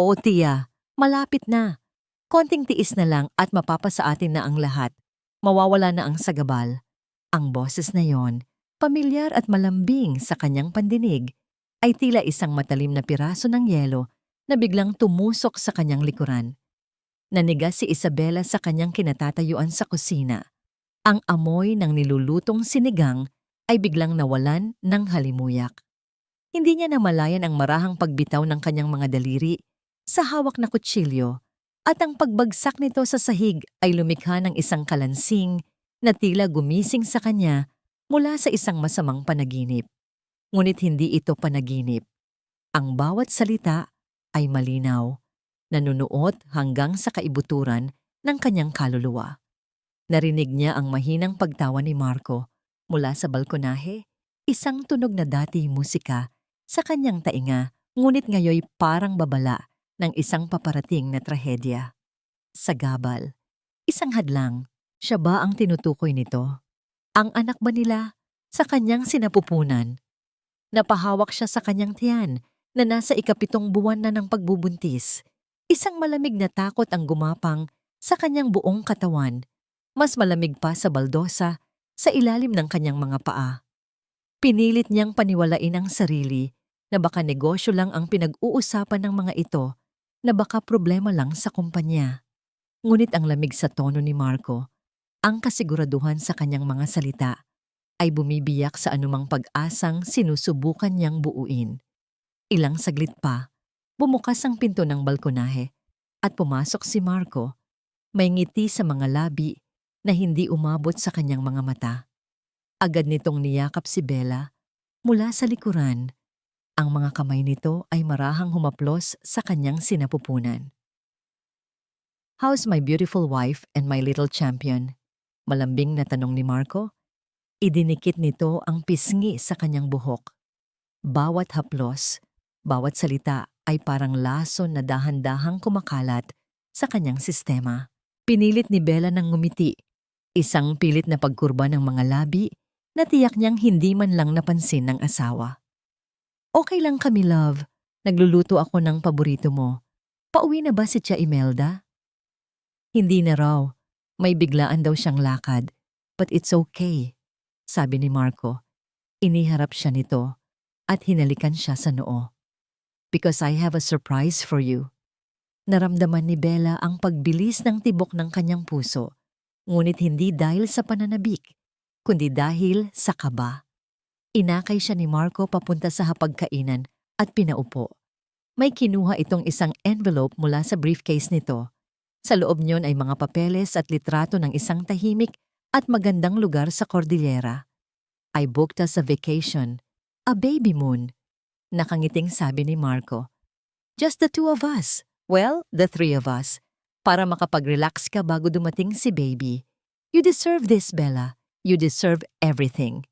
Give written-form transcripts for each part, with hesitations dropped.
Oo, Tia. Malapit na. Konting tiis na lang at mapapasa atin na ang lahat. Mawawala na ang sagabal. Ang boses na yon, pamilyar at malambing sa kanyang pandinig, ay tila isang matalim na piraso ng yelo na biglang tumusok sa kanyang likuran. Nanigas si Isabela sa kanyang kinatatayuan sa kusina. Ang amoy ng nilulutong sinigang ay biglang nawalan ng halimuyak. Hindi niya namalayan ang marahang pagbitaw ng kanyang mga daliri sa hawak na kutsilyo at ang pagbagsak nito sa sahig ay lumikha ng isang kalansing na tila gumising sa kanya mula sa isang masamang panaginip. Ngunit hindi ito panaginip. Ang bawat salita ay malinaw, nanunuot hanggang sa kaibuturan ng kanyang kaluluwa. Narinig niya ang mahinang pagtawa ni Marco mula sa balkonahe, isang tunog na dati musika sa kanyang tainga, ngunit ngayoy parang babala ng isang paparating na trahedya. Sagabal, isang hadlang, siya ba ang tinutukoy nito? Ang anak ba nila sa kanyang sinapupunan? Napahawak siya sa kanyang tiyan na nasa ikapitong buwan na ng pagbubuntis. Isang malamig na takot ang gumapang sa kanyang buong katawan, mas malamig pa sa baldosa sa ilalim ng kanyang mga paa. Pinilit niyang paniwalain ang sarili na baka negosyo lang ang pinag-uusapan ng mga ito, na baka problema lang sa kumpanya. Ngunit ang lamig sa tono ni Marco, ang kasiguraduhan sa kanyang mga salita, ay bumibiyak sa anumang pag-asang sinusubukan niyang buuin. Ilang saglit pa, bumukas ang pinto ng balkonahe at pumasok si Marco, may ngiti sa mga labi na hindi umabot sa kanyang mga mata. Agad nitong niyakap si Bella mula sa likuran. Ang mga kamay nito ay marahang humaplos sa kanyang sinapupunan. "How's my beautiful wife and my little champion?" Malambing na tanong ni Marco. Idinikit nito ang pisngi sa kanyang buhok. Bawat haplos, bawat salita ay parang lason na dahan-dahang kumakalat sa kanyang sistema. Pinilit ni Bella ng ngumiti, isang pilit na pagkurba ng mga labi na tiyak niyang hindi man lang napansin ng asawa. "Okay lang kami, love. Nagluluto ako ng paborito mo. Pauwi na ba si Tia Imelda?" Hindi na raw. May biglaan daw siyang lakad. "But it's okay," sabi ni Marco. Iniharap siya nito at hinalikan siya sa noo. "Because I have a surprise for you." Naramdaman ni Bella ang pagbilis ng tibok ng kanyang puso, ngunit hindi dahil sa pananabik, kundi dahil sa kaba. Inakay siya ni Marco papunta sa hapagkainan at pinaupo. May kinuha itong isang envelope mula sa briefcase nito. Sa loob niyon ay mga papeles at litrato ng isang tahimik at magandang lugar sa Cordillera. "I booked us a vacation, a baby moon," nakangiting sabi ni Marco. "Just the two of us. Well, the three of us. Para makapag-relax ka bago dumating si baby. You deserve this, Bella. You deserve everything."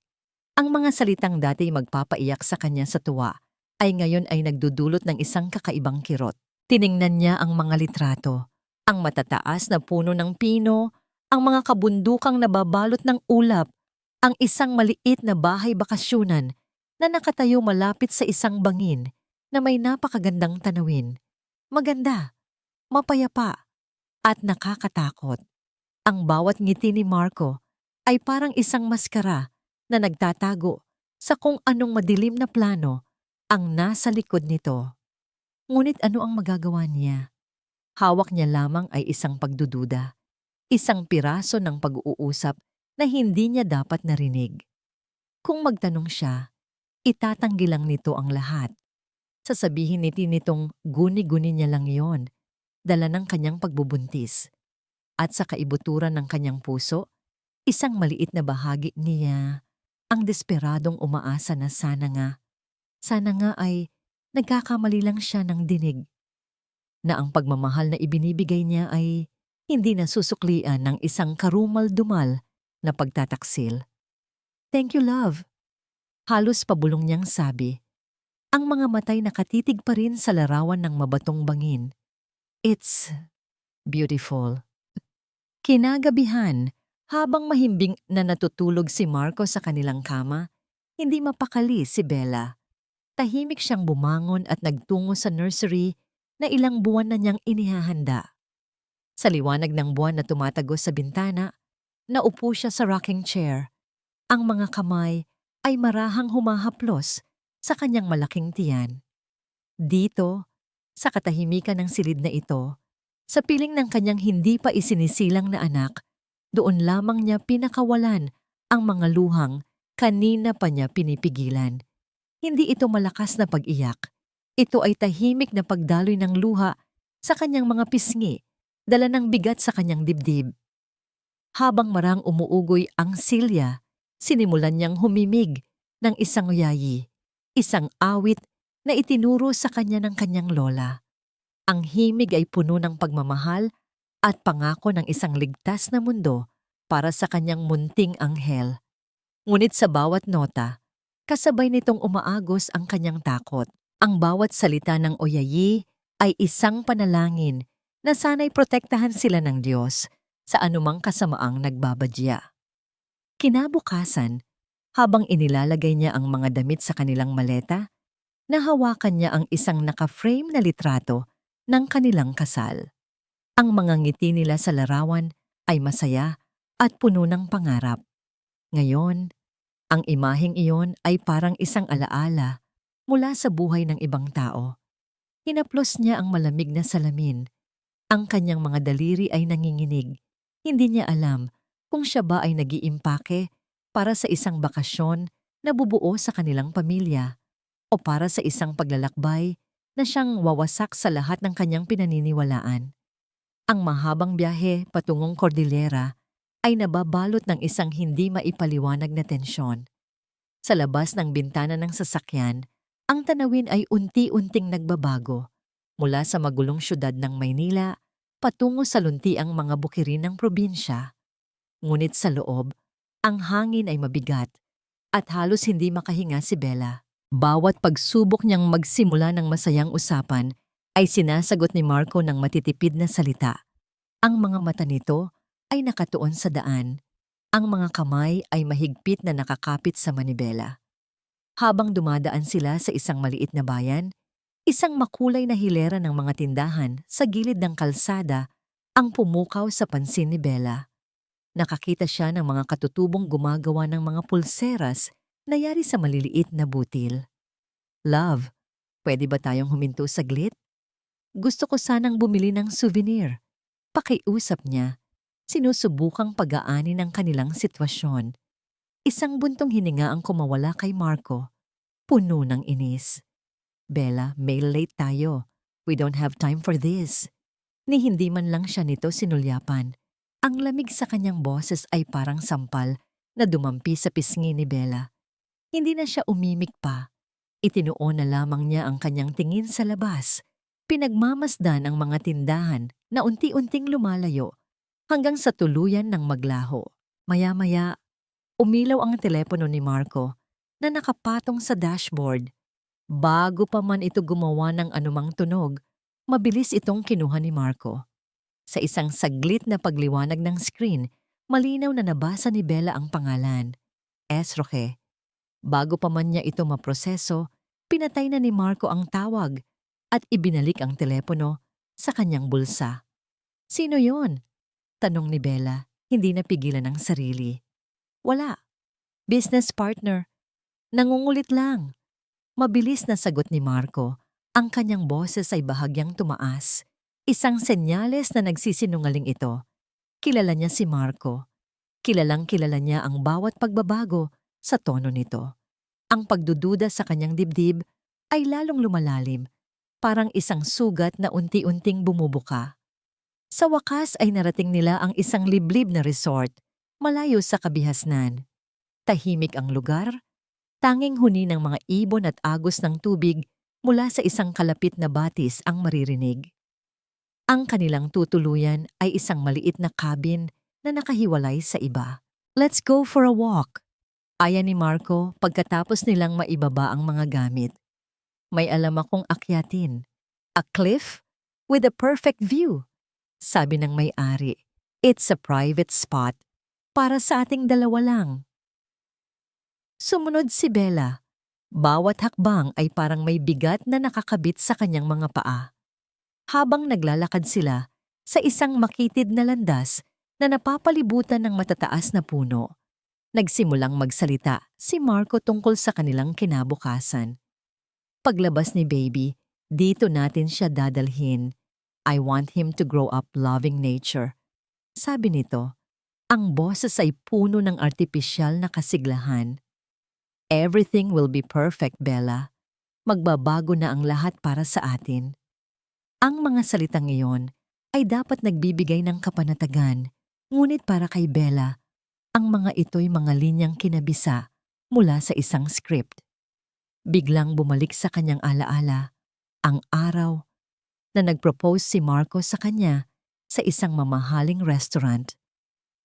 Ang mga salitang dati magpapaiyak sa kanya sa tuwa ay ngayon ay nagdudulot ng isang kakaibang kirot. Tiningnan niya ang mga litrato, ang matataas na puno ng pino, ang mga kabundukang nababalot ng ulap, ang isang maliit na bahay bakasyunan na nakatayo malapit sa isang bangin na may napakagandang tanawin. Maganda, mapayapa, at nakakatakot. Ang bawat ngiti ni Marco ay parang isang maskara na nagtatago sa kung anong madilim na plano ang nasa likod nito. Ngunit ano ang magagawa niya? Hawak niya lamang ay isang pagdududa, isang piraso ng pag-uusap na hindi niya dapat narinig. Kung magtanong siya, itatanggi lang nito ang lahat. Sasabihin nitong guni-guni niya lang yon, dala ng kanyang pagbubuntis. At sa kaibuturan ng kanyang puso, isang maliit na bahagi niya ang desperadong umaasa na sana nga ay nagkakamali lang siya ng dinig. Na ang pagmamahal na ibinibigay niya ay hindi nasusuklian ng isang karumal-dumal na pagtataksil. "Thank you, love." Halos pabulong niyang sabi. Ang mga matay nakatitig pa rin sa larawan ng mabatong bangin. "It's beautiful." Kinagabihan, habang mahimbing na natutulog si Marco sa kanilang kama, hindi mapakali si Bella. Tahimik siyang bumangon at nagtungo sa nursery na ilang buwan na niyang inihahanda. Sa liwanag ng buwan na tumatagos sa bintana, naupo siya sa rocking chair. Ang mga kamay ay marahang humahaplos sa kanyang malaking tiyan. Dito, sa katahimikan ng silid na ito, sa piling ng kanyang hindi pa isinisilang na anak, doon lamang niya pinakawalan ang mga luhang kanina pa niya pinipigilan. Hindi ito malakas na pag-iyak. Ito ay tahimik na pagdaloy ng luha sa kanyang mga pisngi, dala ng bigat sa kanyang dibdib. Habang marang umuugoy ang silya, sinimulan niyang humimig ng isang yayi, isang awit na itinuro sa kanya ng kanyang lola. Ang himig ay puno ng pagmamahal at pangako ng isang ligtas na mundo para sa kanyang munting anghel. Ngunit sa bawat nota, kasabay nitong umaagos ang kanyang takot. Ang bawat salita ng oyayi ay isang panalangin na sana'y protektahan sila ng Diyos sa anumang kasamaang nagbabadya. Kinabukasan, habang inilalagay niya ang mga damit sa kanilang maleta, nahawakan niya ang isang naka-frame na litrato ng kanilang kasal. Ang mga ngiti nila sa larawan ay masaya at puno ng pangarap. Ngayon, ang imaheng iyon ay parang isang alaala mula sa buhay ng ibang tao. Hinaplos niya ang malamig na salamin. Ang kanyang mga daliri ay nanginginig. Hindi niya alam kung siya ba ay nag-iimpake para sa isang bakasyon na bubuo sa kanilang pamilya o para sa isang paglalakbay na siyang wawasak sa lahat ng kanyang pinaniniwalaan. Ang mahabang biyahe patungong Cordillera ay nababalot ng isang hindi maipaliwanag na tensyon. Sa labas ng bintana ng sasakyan, ang tanawin ay unti-unting nagbabago mula sa magulong syudad ng Maynila patungo sa luntiang mga bukirin ng probinsya. Ngunit sa loob, ang hangin ay mabigat at halos hindi makahinga si Bella. Bawat pagsubok niyang magsimula ng masayang usapan ay sinasagot ni Marco ng matitipid na salita. Ang mga mata nito ay nakatuon sa daan. Ang mga kamay ay mahigpit na nakakapit sa manibela. Habang dumadaan sila sa isang maliit na bayan, isang makulay na hilera ng mga tindahan sa gilid ng kalsada ang pumukaw sa pansin ni Bella. Nakakita siya ng mga katutubong gumagawa ng mga pulseras na yari sa maliliit na butil. "Love, pwede ba tayong huminto saglit? Gusto ko sanang bumili ng souvenir." Pakiusap niya, sinusubukang pag-aani ng kanilang sitwasyon. Isang buntong hininga ang kumawala kay Marco, puno ng inis. "Bella, may late tayo. We don't have time for this." Ni hindi man lang siya nito sinulyapan. Ang lamig sa kanyang boses ay parang sampal na dumampi sa pisngi ni Bella. Hindi na siya umimik pa. Itinuon na lamang niya ang kanyang tingin sa labas. Pinagmamasdan ang mga tindahan na unti-unting lumalayo hanggang sa tuluyan ng maglaho. Maya-maya, umilaw ang telepono ni Marco na nakapatong sa dashboard. Bago pa man ito gumawa ng anumang tunog, mabilis itong kinuha ni Marco. Sa isang saglit na pagliwanag ng screen, malinaw na nabasa ni Bella ang pangalan, S. Roque. Bago pa man niya ito maproseso, pinatay na ni Marco ang tawag at ibinalik ang telepono sa kanyang bulsa. "Sino yon?" tanong ni Bella, hindi napigilan ang sarili. "Wala. Business partner. Nangungulit lang." Mabilis na sagot ni Marco. Ang kanyang boses ay bahagyang tumaas. Isang senyales na nagsisinungaling ito. Kilala niya si Marco. Kilalang kilala niya ang bawat pagbabago sa tono nito. Ang pagdududa sa kanyang dibdib ay lalong lumalalim, parang isang sugat na unti-unting bumubuka. Sa wakas ay narating nila ang isang liblib na resort, malayo sa kabihasnan. Tahimik ang lugar, tanging huni ng mga ibon at agos ng tubig mula sa isang kalapit na batis ang maririnig. Ang kanilang tutuluyan ay isang maliit na cabin na nakahiwalay sa iba. "Let's go for a walk," aya ni Marco pagkatapos nilang maibaba ang mga gamit. "May alam akong akyatin. A cliff with a perfect view," sabi ng may-ari. "It's a private spot. Para sa ating dalawa lang." Sumunod si Bella. Bawat hakbang ay parang may bigat na nakakabit sa kanyang mga paa. Habang naglalakad sila sa isang makitid na landas na napapalibutan ng matataas na puno, nagsimulang magsalita si Marco tungkol sa kanilang kinabukasan. Paglabas ni Baby, dito natin siya dadalhin. I want him to grow up loving nature. Sabi nito, ang boses ay puno ng artipisyal na kasiglahan. Everything will be perfect, Bella. Magbabago na ang lahat para sa atin. Ang mga salitang iyon ay dapat nagbibigay ng kapanatagan, ngunit para kay Bella, ang mga ito'y mga linyang kinabisa mula sa isang script. Biglang bumalik sa kanyang alaala ang araw na nag-propose si Marco sa kanya sa isang mamahaling restaurant.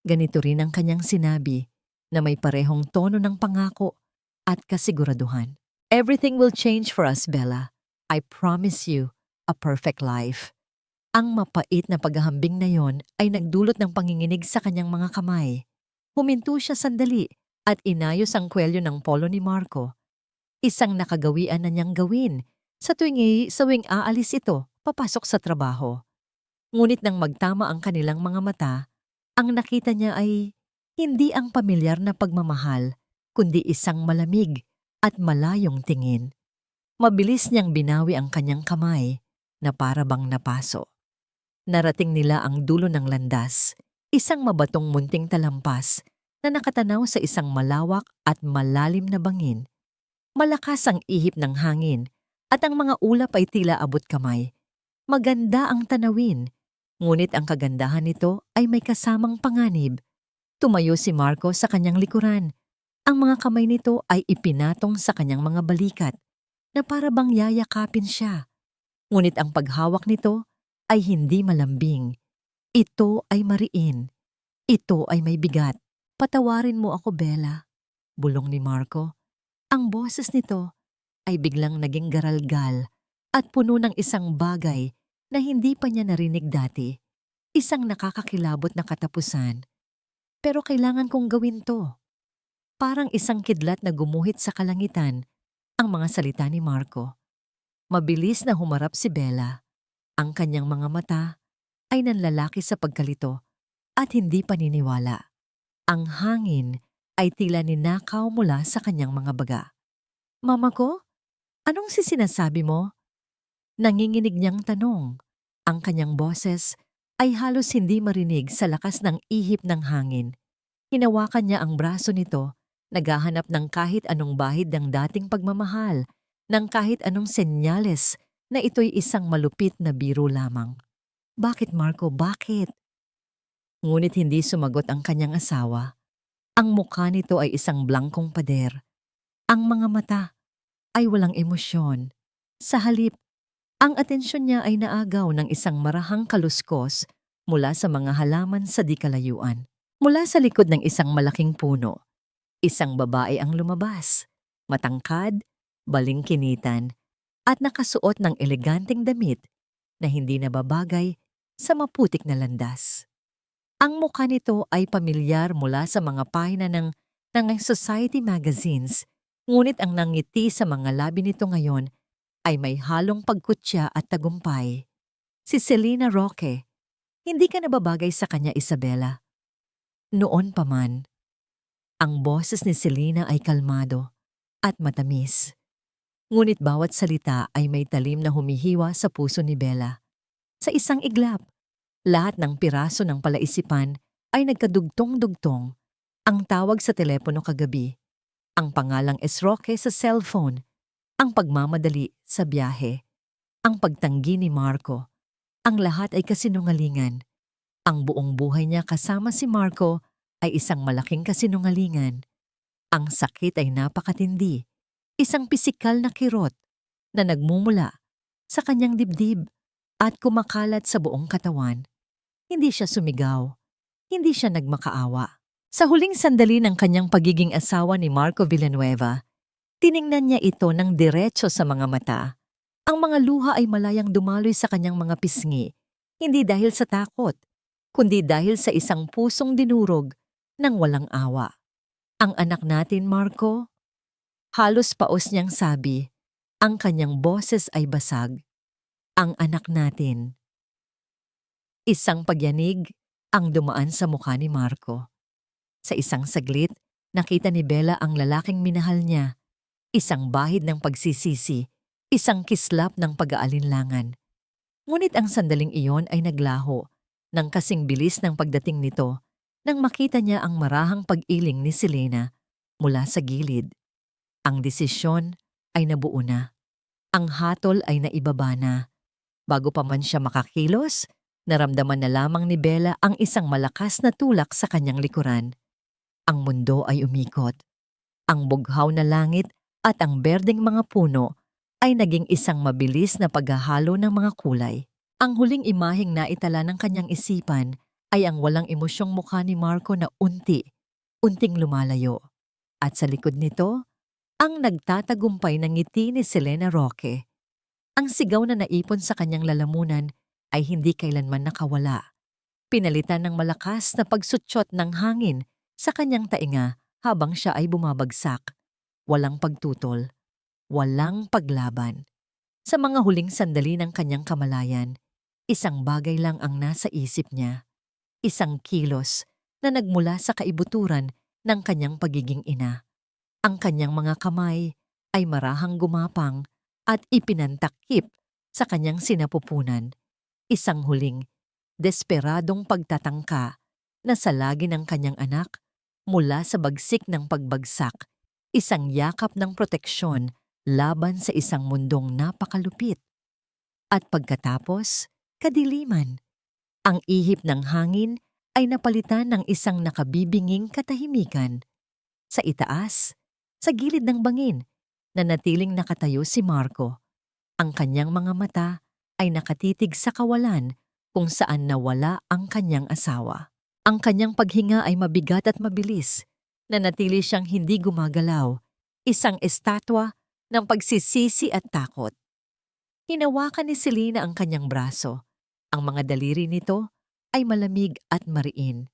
Ganito rin ang kanyang sinabi na may parehong tono ng pangako at kasiguraduhan. Everything will change for us, Bella. I promise you a perfect life. Ang mapait na paghahambing na yon ay nagdulot ng panginginig sa kanyang mga kamay. Huminto siya sandali at inayos ang kwelyo ng polo ni Marco. Isang nakagawian na niyang gawin sa tuwing aalis ito papasok sa trabaho. Ngunit nang magtama ang kanilang mga mata, ang nakita niya ay hindi ang pamilyar na pagmamahal, kundi isang malamig at malayong tingin. Mabilis niyang binawi ang kanyang kamay na para bang napaso. Narating nila ang dulo ng landas, isang mabatong munting talampas na nakatanaw sa isang malawak at malalim na bangin. Malakas ang ihip ng hangin at ang mga ulap ay tila abot kamay. Maganda ang tanawin, ngunit ang kagandahan nito ay may kasamang panganib. Tumayo si Marco sa kanyang likuran. Ang mga kamay nito ay ipinatong sa kanyang mga balikat na para bang yayakapin siya. Ngunit ang paghawak nito ay hindi malambing. Ito ay mariin. Ito ay may bigat. Patawarin mo ako, Bella, bulong ni Marco. Ang boses nito ay biglang naging garalgal at puno ng isang bagay na hindi pa niya narinig dati. Isang nakakakilabot na katapusan. Pero kailangan kong gawin to. Parang isang kidlat na gumuhit sa kalangitan ang mga salita ni Marco. Mabilis na humarap si Bella. Ang kanyang mga mata ay nanlalaki sa pagkalito at hindi paniniwala. Ang hangin ay tila ninakaw mula sa kanyang mga baga. Mama ko, anong sinasabi mo? Nanginginig niyang tanong. Ang kanyang boses ay halos hindi marinig sa lakas ng ihip ng hangin. Hinawakan niya ang braso nito, naghahanap ng kahit anong bahid ng dating pagmamahal, ng kahit anong senyales na ito'y isang malupit na biro lamang. Bakit, Marco, bakit? Ngunit hindi sumagot ang kanyang asawa. Ang mukha nito ay isang blangkong pader. Ang mga mata ay walang emosyon. Sa halip, ang atensyon niya ay naagaw ng isang marahang kaluskos mula sa mga halaman sa di kalayuan. Mula sa likod ng isang malaking puno, isang babae ang lumabas, matangkad, balingkinitan, at nakasuot ng eleganteng damit na hindi nababagay sa maputik na landas. Ang mukha nito ay pamilyar mula sa mga pahina ng society magazines, ngunit ang nangiti sa mga labi nito ngayon ay may halong pagkutya at tagumpay. Si Selena Roque. Hindi ka nababagay sa kanya, Isabela. Noon pa man, ang boses ni Selena ay kalmado at matamis. Ngunit bawat salita ay may talim na humihiwa sa puso ni Bella. Sa isang iglap, lahat ng piraso ng palaisipan ay nagkadugtong-dugtong. Ang tawag sa telepono kagabi, ang pangalang Roque sa cellphone, ang pagmamadali sa biyahe, ang pagtanggi ni Marco. Ang lahat ay kasinungalingan. Ang buong buhay niya kasama si Marco ay isang malaking kasinungalingan. Ang sakit ay napakatindi, isang pisikal na kirot na nagmumula sa kanyang dibdib at kumakalat sa buong katawan. Hindi siya sumigaw, hindi siya nagmakaawa. Sa huling sandali ng kanyang pagiging asawa ni Marco Villanueva, tiningnan niya ito ng diretso sa mga mata. Ang mga luha ay malayang dumaloy sa kanyang mga pisngi, hindi dahil sa takot, kundi dahil sa isang pusong dinurog ng walang awa. Ang anak natin, Marco? Halos paos niyang sabi, ang kanyang boses ay basag. Ang anak natin. Isang pagyanig ang dumaan sa mukha ni Marco. Sa isang saglit, nakita ni Bella ang lalaking minahal niya. Isang bahid ng pagsisisi, isang kislap ng pag-aalinlangan. Ngunit ang sandaling iyon ay naglaho ng kasing bilis ng pagdating nito nang makita niya ang marahang pag-iling ni Selena mula sa gilid. Ang desisyon ay nabuo na. Ang hatol ay naibaba na. Bago pa man siya makakilos, naramdaman na lamang ni Bella ang isang malakas na tulak sa kanyang likuran. Ang mundo ay umikot. Ang bughaw na langit at ang berdeng mga puno ay naging isang mabilis na paghahalo ng mga kulay. Ang huling imaheng naitala ng kanyang isipan ay ang walang emosyong mukha ni Marco na unting lumalayo. At sa likod nito, ang nagtatagumpay ng ngiti ni Selena Roque. Ang sigaw na naipon sa kanyang lalamunan ay hindi kailanman nakawala. Pinalitan ng malakas na pagsutyot ng hangin sa kanyang tainga habang siya ay bumabagsak. Walang pagtutol, walang paglaban. Sa mga huling sandali ng kanyang kamalayan, isang bagay lang ang nasa isip niya. Isang kilos na nagmula sa kaibuturan ng kanyang pagiging ina. Ang kanyang mga kamay ay marahang gumapang at ipinantakip sa kanyang sinapupunan. Isang huling, desperadong pagtatangka na salagi ng kanyang anak mula sa bagsik ng pagbagsak, isang yakap ng proteksyon laban sa isang mundong napakalupit. At pagkatapos, kadiliman. Ang ihip ng hangin ay napalitan ng isang nakabibinging katahimikan. Sa itaas, sa gilid ng bangin, nanatiling nakatayo si Marco. Ang kanyang mga mata ay nakatitig sa kawalan kung saan nawala ang kanyang asawa. Ang kanyang paghinga ay mabigat at mabilis. Nanatili siyang hindi gumagalaw, isang estatwa ng pagsisisi at takot. Hinawakan ni Selena ang kanyang braso. Ang mga daliri nito ay malamig at mariin.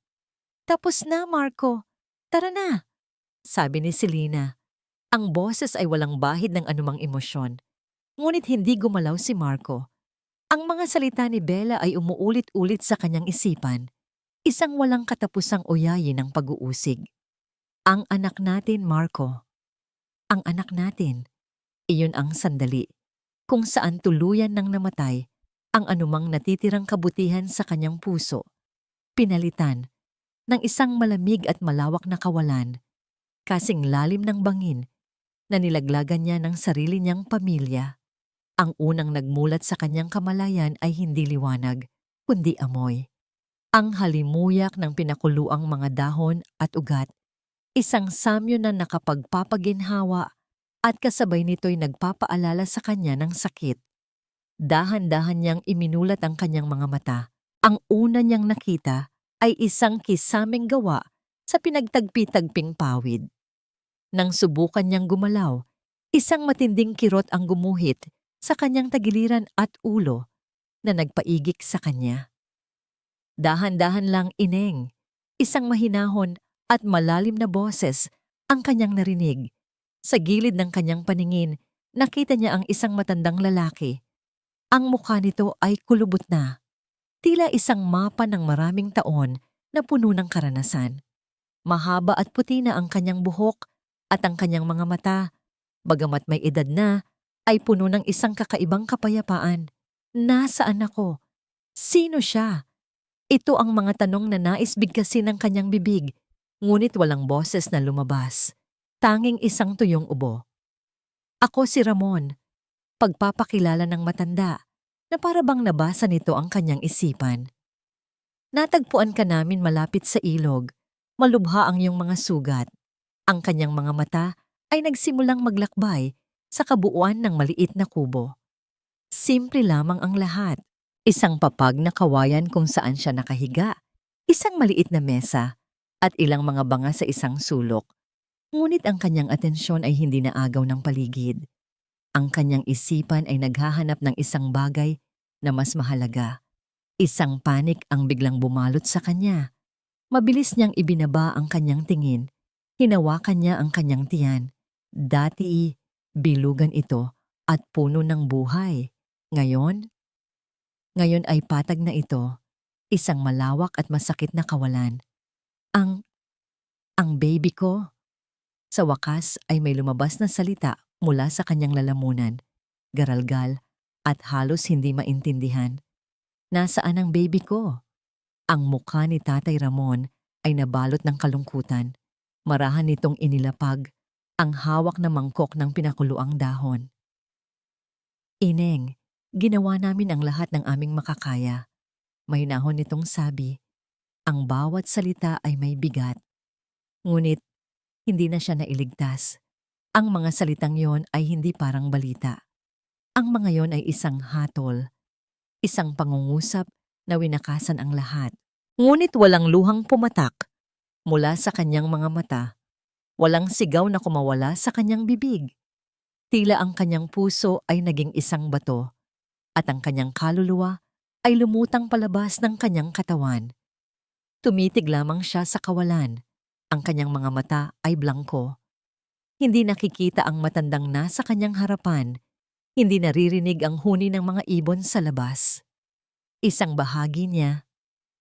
"Tapos na, Marco. Tara na," sabi ni Selena. Ang boses ay walang bahid ng anumang emosyon. Ngunit hindi gumalaw si Marco. Ang mga salita ni Bella ay umuulit-ulit sa kanyang isipan. Isang walang katapusang uyayin ng pag-uusig. Ang anak natin, Marco. Ang anak natin. Iyon ang sandali kung saan tuluyan nang namatay ang anumang natitirang kabutihan sa kanyang puso. Pinalitan ng isang malamig at malawak na kawalan, kasing lalim ng bangin na nilaglagan niya ng sarili niyang pamilya. Ang unang nagmulat sa kanyang kamalayan ay hindi liwanag, kundi amoy. Ang halimuyak ng pinakuluang mga dahon at ugat, isang samyo na nakapagpapaginhawa at kasabay nito'y nagpapaalala sa kanya ng sakit. Dahan-dahan niyang iminulat ang kanyang mga mata. Ang una niyang nakita ay isang kisaming gawa sa pinagtagpi-tagping pawid. Nang subukan niyang gumalaw, isang matinding kirot ang gumuhit sa kanyang tagiliran at ulo na nagpaigik sa kanya. Dahan-dahan lang, Ineng. Isang mahinahon at malalim na boses ang kanyang narinig. Sa gilid ng kanyang paningin, nakita niya ang isang matandang lalaki. Ang mukha nito ay kulubot na. Tila isang mapa ng maraming taon na puno ng karanasan. Mahaba at puti na ang kanyang buhok at ang kanyang mga mata, bagamat may edad na, ay puno ng isang kakaibang kapayapaan. Nasaan ako? Sino siya? Ito ang mga tanong na nais bigkasin ng kanyang bibig, ngunit walang boses na lumabas. Tanging isang tuyong ubo. "Ako si Ramon," pagpapakilala ng matanda, na para bang nabasa nito ang kanyang isipan. "Natagpuan ka namin malapit sa ilog. Malubha ang iyong mga sugat." Ang kanyang mga mata ay nagsimulang maglakbay sa kabuuan ng maliit na kubo. Simple lamang ang lahat. Isang papag na kawayan kung saan siya nakahiga, isang maliit na mesa, at ilang mga banga sa isang sulok. Ngunit ang kanyang atensyon ay hindi naagaw ng paligid. Ang kanyang isipan ay naghahanap ng isang bagay na mas mahalaga. Isang panik ang biglang bumalot sa kanya. Mabilis niyang ibinaba ang kanyang tingin. Hinawakan niya ang kanyang tiyan. Dati, bilugan ito at puno ng buhay. Ngayon, Ngayon ay patag na ito, isang malawak at masakit na kawalan. Ang, ang baby ko. Sa wakas ay may lumabas na salita mula sa kanyang lalamunan, garalgal at halos hindi maintindihan. Nasaan ang baby ko? Ang mukha ni Tatay Ramon ay nabalot ng kalungkutan. Marahan nitong inilapag ang hawak na mangkok ng pinakuluang dahon. Ineng, ginawa namin ang lahat ng aming makakaya. May nahon nitong sabi. Ang bawat salita ay may bigat. Ngunit hindi na siya nailigtas. Ang mga salitang yon ay hindi parang balita. Ang mga yon ay isang hatol, isang pangungusap na winakasan ang lahat. Ngunit walang luhang pumatak mula sa kanyang mga mata. Walang sigaw na kumawala sa kanyang bibig. Tila ang kanyang puso ay naging isang bato at ang kanyang kaluluwa ay lumutang palabas ng kanyang katawan. Tumitig lamang siya sa kawalan. Ang kanyang mga mata ay blangko. Hindi nakikita ang matandang nasa kanyang harapan. Hindi naririnig ang huni ng mga ibon sa labas. Isang bahagi niya,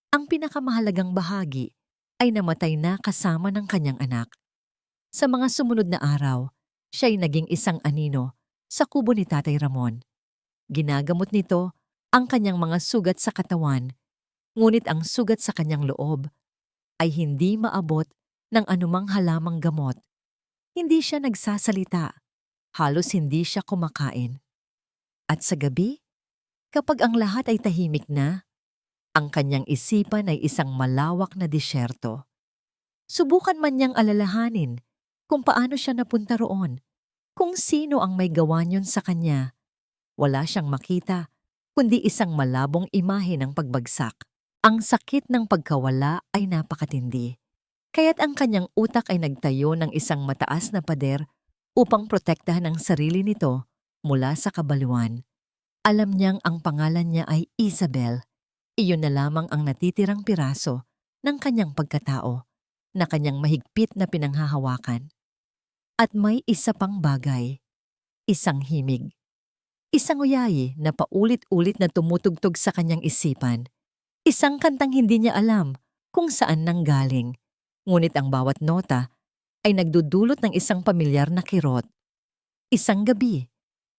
ang pinakamahalagang bahagi, ay namatay na kasama ng kanyang anak. Sa mga sumunod na araw, siya ay naging isang anino sa kubo ni Tatay Ramon. Ginagamot nito ang kanyang mga sugat sa katawan, ngunit ang sugat sa kanyang loob ay hindi maabot ng anumang halamang gamot. Hindi siya nagsasalita, halos hindi siya kumakain. At sa gabi, kapag ang lahat ay tahimik na, ang kanyang isipan ay isang malawak na disyerto. Subukan man niyang alalahanin kung paano siya napunta roon, kung sino ang may gawa niyon sa kanya. Wala siyang makita, kundi isang malabong imahe ng pagbagsak. Ang sakit ng pagkawala ay napakatindi. Kaya't ang kanyang utak ay nagtayo ng isang mataas na pader upang protektahan ang sarili nito mula sa kabaliwan. Alam niyang ang pangalan niya ay Isabel. Iyon na lamang ang natitirang piraso ng kanyang pagkatao na kanyang mahigpit na pinanghahawakan. At may isa pang bagay, isang himig. Isang uyayi na paulit-ulit na tumutugtog sa kanyang isipan. Isang kantang hindi niya alam kung saan nanggaling. Ngunit ang bawat nota ay nagdudulot ng isang pamilyar na kirot. Isang gabi,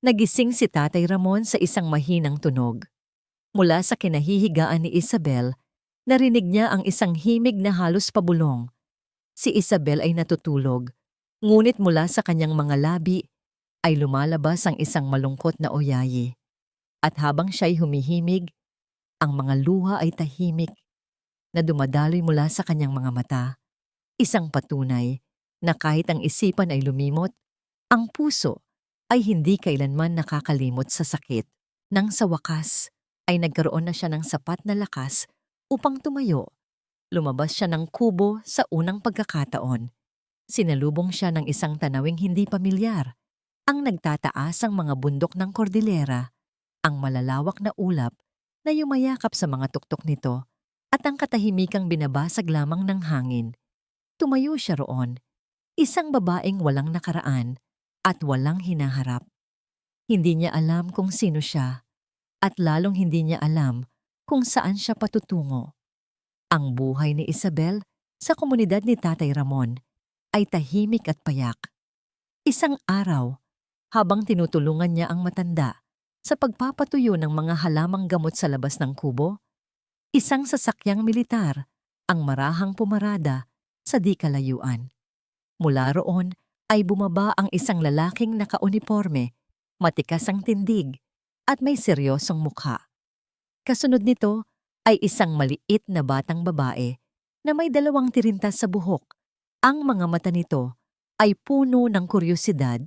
nagising si Tatay Ramon sa isang mahinang tunog. Mula sa kinahihigaan ni Isabel, narinig niya ang isang himig na halos pabulong. Si Isabel ay natutulog, ngunit mula sa kanyang mga labi ay lumalabas ang isang malungkot na uyayi. At habang siya'y humihimig, ang mga luha ay tahimik na dumadaloy mula sa kanyang mga mata. Isang patunay na kahit ang isipan ay lumimot, ang puso ay hindi kailanman nakakalimot sa sakit. Nang sa wakas ay nagkaroon na siya ng sapat na lakas upang tumayo. Lumabas siya ng kubo sa unang pagkakataon. Sinalubong siya ng isang tanawing hindi pamilyar. Ang nagtataas ang mga bundok ng Cordillera, ang malalawak na ulap na yumayakap sa mga tuktok nito at ang katahimikang binabasag lamang ng hangin. Tumayo siya roon, isang babaeng walang nakaraan at walang hinaharap. Hindi niya alam kung sino siya at lalong hindi niya alam kung saan siya patutungo. Ang buhay ni Isabel sa komunidad ni Tatay Ramon ay tahimik at payak. Isang araw, habang tinutulungan niya ang matanda sa pagpapatuyo ng mga halamang gamot sa labas ng kubo, isang sasakyang militar ang marahang pumarada sa di kalayuan. Mula roon ay bumaba ang isang lalaking nakauniporme, matikas ang tindig at may seryosong mukha. Kasunod nito ay isang maliit na batang babae na may 2 tirintas sa buhok. Ang mga mata nito ay puno ng kuryosidad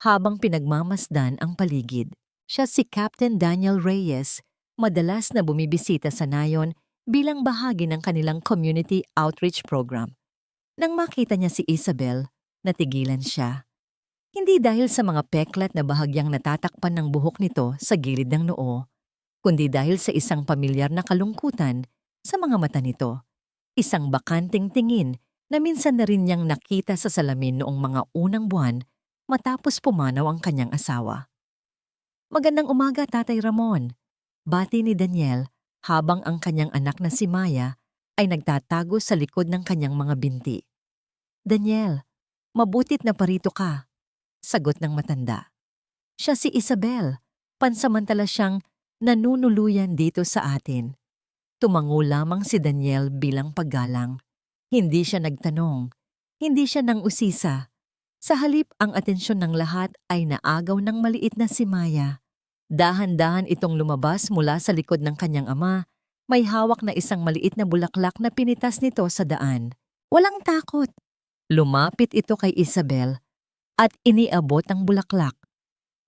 habang pinagmamasdan ang paligid. Siya si Captain Daniel Reyes, madalas na bumibisita sa nayon bilang bahagi ng kanilang community outreach program. Nang makita niya si Isabel, natigilan siya. Hindi dahil sa mga peklat na bahagyang natatakpan ng buhok nito sa gilid ng noo, kundi dahil sa isang pamilyar na kalungkutan sa mga mata nito. Isang bakanting tingin na minsan na rin niyang nakita sa salamin noong mga unang buwan matapos pumanaw ang kanyang asawa. "Magandang umaga, Tatay Ramon." Bati ni Daniel habang ang kanyang anak na si Maya ay nagtatago sa likod ng kanyang mga binti. Daniel, mabutit na parito ka, sagot ng matanda. Siya si Isabel, pansamantala siyang nanunuluyan dito sa atin. Tumango lamang si Daniel bilang paggalang. Hindi siya nagtanong, hindi siya nang usisa. Sa halip ang atensyon ng lahat ay naagaw ng maliit na si Maya. Dahan-dahan itong lumabas mula sa likod ng kanyang ama, may hawak na isang maliit na bulaklak na pinitas nito sa daan. Walang takot. Lumapit ito kay Isabel at iniabot ang bulaklak.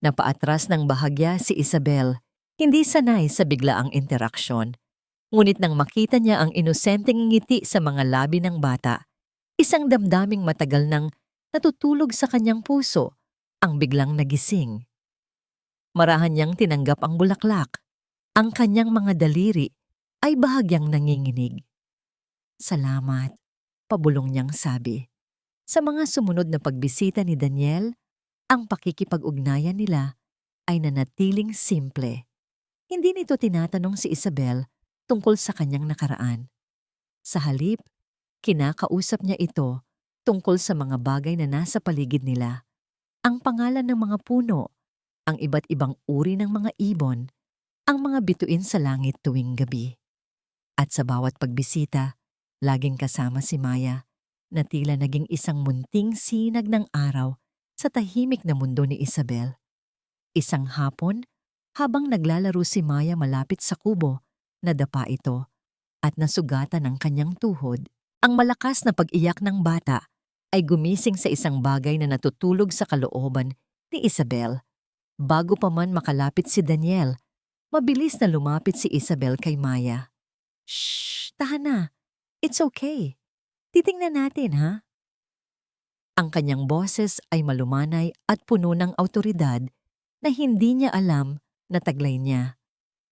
Napaatras ng bahagya si Isabel, hindi sanay sa biglaang interaksyon. Ngunit nang makita niya ang inosenteng ngiti sa mga labi ng bata, isang damdaming matagal nang natutulog sa kanyang puso ang biglang nagising. Marahan niyang tinanggap ang bulaklak. Ang kanyang mga daliri ay bahagyang nanginginig. Salamat, pabulong niyang sabi. Sa mga sumunod na pagbisita ni Daniel, ang pakikipag-ugnayan nila ay nanatiling simple. Hindi nito tinatanong si Isabel tungkol sa kanyang nakaraan. Sa halip, kinakausap niya ito tungkol sa mga bagay na nasa paligid nila. Ang pangalan ng mga puno, ang iba't ibang uri ng mga ibon, ang mga bituin sa langit tuwing gabi. At sa bawat pagbisita, laging kasama si Maya na tila naging isang munting sinag ng araw sa tahimik na mundo ni Isabel. Isang hapon, habang naglalaro si Maya malapit sa kubo, nadapa ito at nasugatan ang kanyang tuhod. Ang malakas na pag-iyak ng bata ay gumising sa isang bagay na natutulog sa kalooban ni Isabel. Bago pa man makalapit si Daniel, mabilis na lumapit si Isabel kay Maya. Shh! Tahan na. It's okay. Titingnan natin, ha? Ang kanyang boses ay malumanay at puno ng awtoridad na hindi niya alam na taglay niya.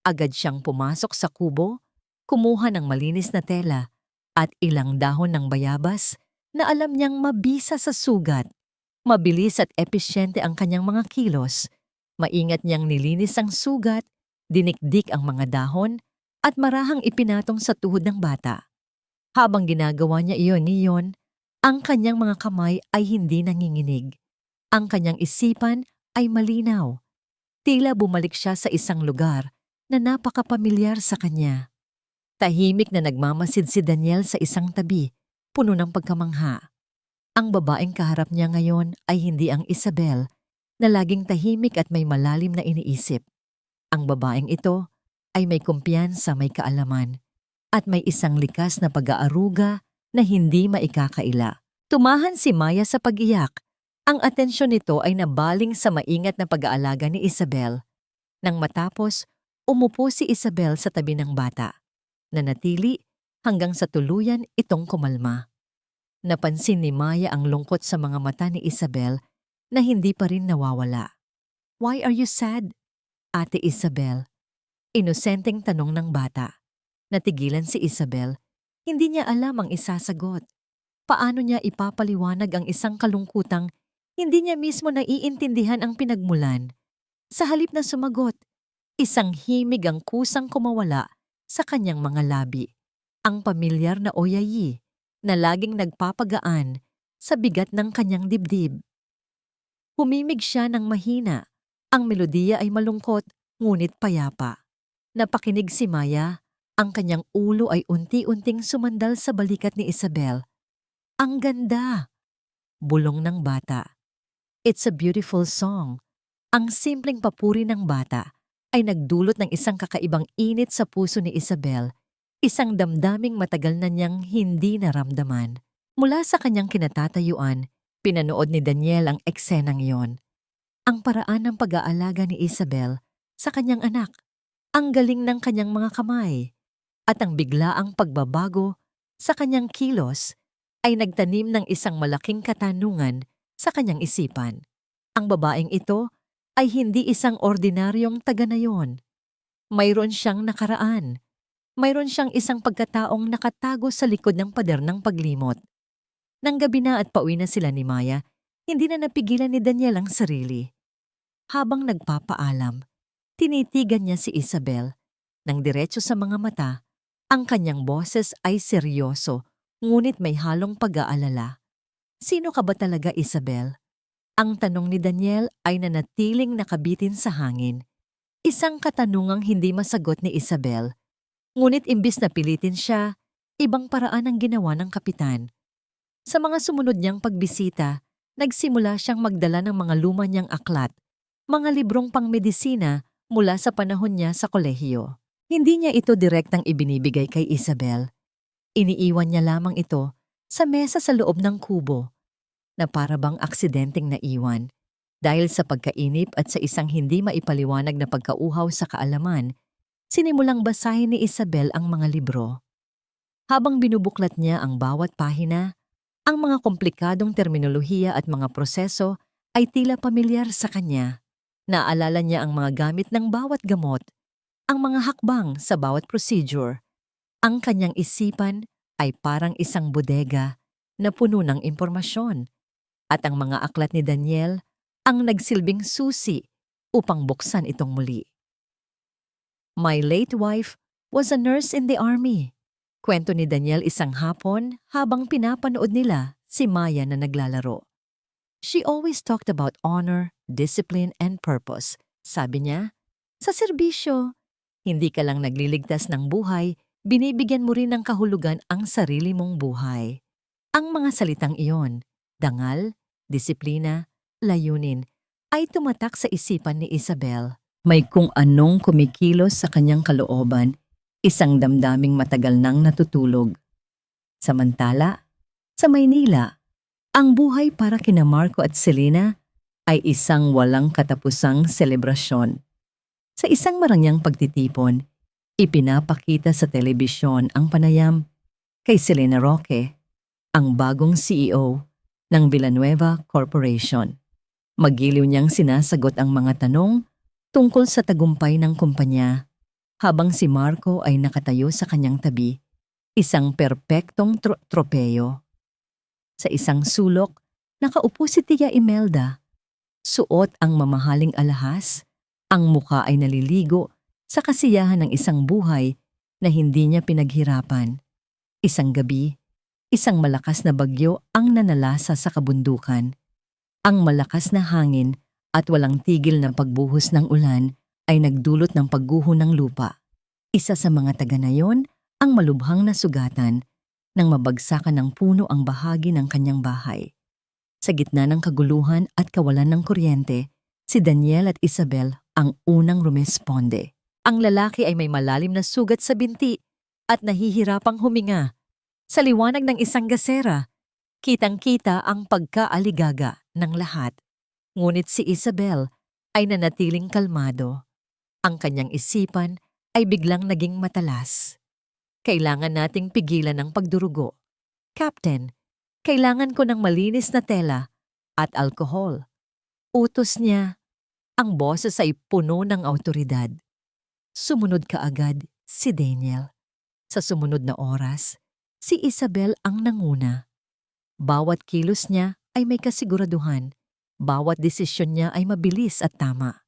Agad siyang pumasok sa kubo, kumuha ng malinis na tela at ilang dahon ng bayabas na alam niyang mabisa sa sugat. Mabilis at episyente ang kanyang mga kilos. Maingat niyang nilinis ang sugat, dinikdik ang mga dahon at marahang ipinatong sa tuhod ng bata. Habang ginagawa niya iyon, ang kanyang mga kamay ay hindi nanginginig. Ang kanyang isipan ay malinaw. Tila bumalik siya sa isang lugar na napakapamilyar sa kanya. Tahimik na nagmamasid si Daniel sa isang tabi, puno ng pagkamangha. Ang babaeng kaharap niya ngayon ay hindi ang Isabel, na laging tahimik at may malalim na iniisip. Ang babaeng ito ay may kumpiyansa, may kaalaman, at may isang likas na pag-aaruga na hindi maikakaila. Tumahan si Maya sa pag-iyak. Ang atensyon nito ay nabaling sa maingat na pag-aalaga ni Isabel. Nang matapos, umupo si Isabel sa tabi ng bata. Nanatili hanggang sa tuluyan itong kumalma. Napansin ni Maya ang lungkot sa mga mata ni Isabel na hindi pa rin nawawala. Why are you sad, Ate Isabel? Inosenteng tanong ng bata. Natigilan si Isabel. Hindi niya alam ang isasagot. Paano niya ipapaliwanag ang isang kalungkutang hindi niya mismo naiintindihan ang pinagmulan? Sa halip na sumagot, isang himig ang kusang kumawala sa kanyang mga labi. Ang pamilyar na oyayi na laging nagpapagaan sa bigat ng kanyang dibdib. Humimig siya ng mahina. Ang melodiya ay malungkot, ngunit payapa. Napakinig si Maya. Ang kanyang ulo ay unti-unting sumandal sa balikat ni Isabel. Ang ganda! Bulong ng bata. It's a beautiful song. Ang simpleng papuri ng bata ay nagdulot ng isang kakaibang init sa puso ni Isabel, isang damdaming matagal na niyang hindi naramdaman. Mula sa kanyang kinatatayuan, pinanood ni Daniel ang eksenang iyon. Ang paraan ng pag-aalaga ni Isabel sa kanyang anak, ang galing ng kanyang mga kamay, at ang biglaang pagbabago sa kanyang kilos ay nagtanim ng isang malaking katanungan sa kanyang isipan. Ang babaeng ito ay hindi isang ordinaryong taga-nayon. Mayroon siyang nakaraan. Mayroon siyang isang pagkataong nakatago sa likod ng pader ng paglimot. Nang gabi na at pauwi na sila ni Maya, hindi na napigilan ni Daniel ang sarili. Habang nagpapaalam, tinitigan niya si Isabel Nang diretso sa mga mata, ang kanyang boses ay seryoso, ngunit may halong pag-aalala. Sino ka ba talaga, Isabel? Ang tanong ni Daniel ay nanatiling nakabitin sa hangin. Isang katanungang hindi masagot ni Isabel. Ngunit imbis na pilitin siya, ibang paraan ang ginawa ng kapitan. Sa mga sumunod niyang pagbisita, nagsimula siyang magdala ng mga luma niyang aklat, mga librong pangmedisina mula sa panahon niya sa kolehiyo. Hindi niya ito direktang ibinibigay kay Isabel. Iniiwan niya lamang ito sa mesa sa loob ng kubo, na para bang aksidenteng naiwan. Dahil sa pagkainip at sa isang hindi maipaliwanag na pagkauhaw sa kaalaman, sinimulang basahin ni Isabel ang mga libro. Habang binubuklat niya ang bawat pahina, ang mga komplikadong terminolohiya at mga proseso ay tila pamilyar sa kanya. Naalala niya ang mga gamit ng bawat gamot, ang mga hakbang sa bawat procedure. Ang kanyang isipan ay parang isang bodega na puno ng impormasyon, at ang mga aklat ni Daniel ang nagsilbing susi upang buksan itong muli. My late wife was a nurse in the army. Kwento ni Daniel isang hapon habang pinapanood nila si Maya na naglalaro. She always talked about honor, discipline, and purpose. Sabi niya, sa serbisyo, hindi ka lang nagliligtas ng buhay, binibigyan mo rin ng kahulugan ang sarili mong buhay. Ang mga salitang iyon, dangal, disiplina, layunin, ay tumatak sa isipan ni Isabel. May kung anong kumikilos sa kanyang kalooban, isang damdaming matagal nang natutulog. Samantala, sa Maynila, ang buhay para kina Marco at Selena ay isang walang katapusang selebrasyon. Sa isang marangyang pagtitipon, ipinapakita sa telebisyon ang panayam kay Selena Roque, ang bagong CEO ng Villanueva Corporation. Magiliw niyang sinasagot ang mga tanong tungkol sa tagumpay ng kumpanya, habang si Marco ay nakatayo sa kanyang tabi, isang perpektong tropeyo. Sa isang sulok, nakaupo si Tia Imelda. Suot ang mamahaling alahas, ang muka ay naliligo sa kasiyahan ng isang buhay na hindi niya pinaghirapan. Isang gabi, isang malakas na bagyo ang nanalasa sa kabundukan. Ang malakas na hangin at walang tigil na pagbuhos ng ulan ay nagdulot ng pagguho ng lupa. Isa sa mga taga na yon ang malubhang na sugatan nang mabagsakan ng puno ang bahagi ng kanyang bahay. Sa gitna ng kaguluhan at kawalan ng kuryente, si Daniel at Isabel ang unang rumesponde. Ang lalaki ay may malalim na sugat sa binti at nahihirapang huminga. Sa liwanag ng isang gasera, kitang-kita ang pagkaaligaga ng lahat. Ngunit si Isabel ay nanatiling kalmado. Ang kanyang isipan ay biglang naging matalas. Kailangan nating pigilan ang pagdurugo. Captain, kailangan ko ng malinis na tela at alkohol. Utos niya. Ang boses ay puno ng awtoridad. Sumunod kaagad si Daniel. Sa sumunod na oras, si Isabel ang nanguna. Bawat kilos niya ay may kasiguraduhan. Bawat desisyon niya ay mabilis at tama.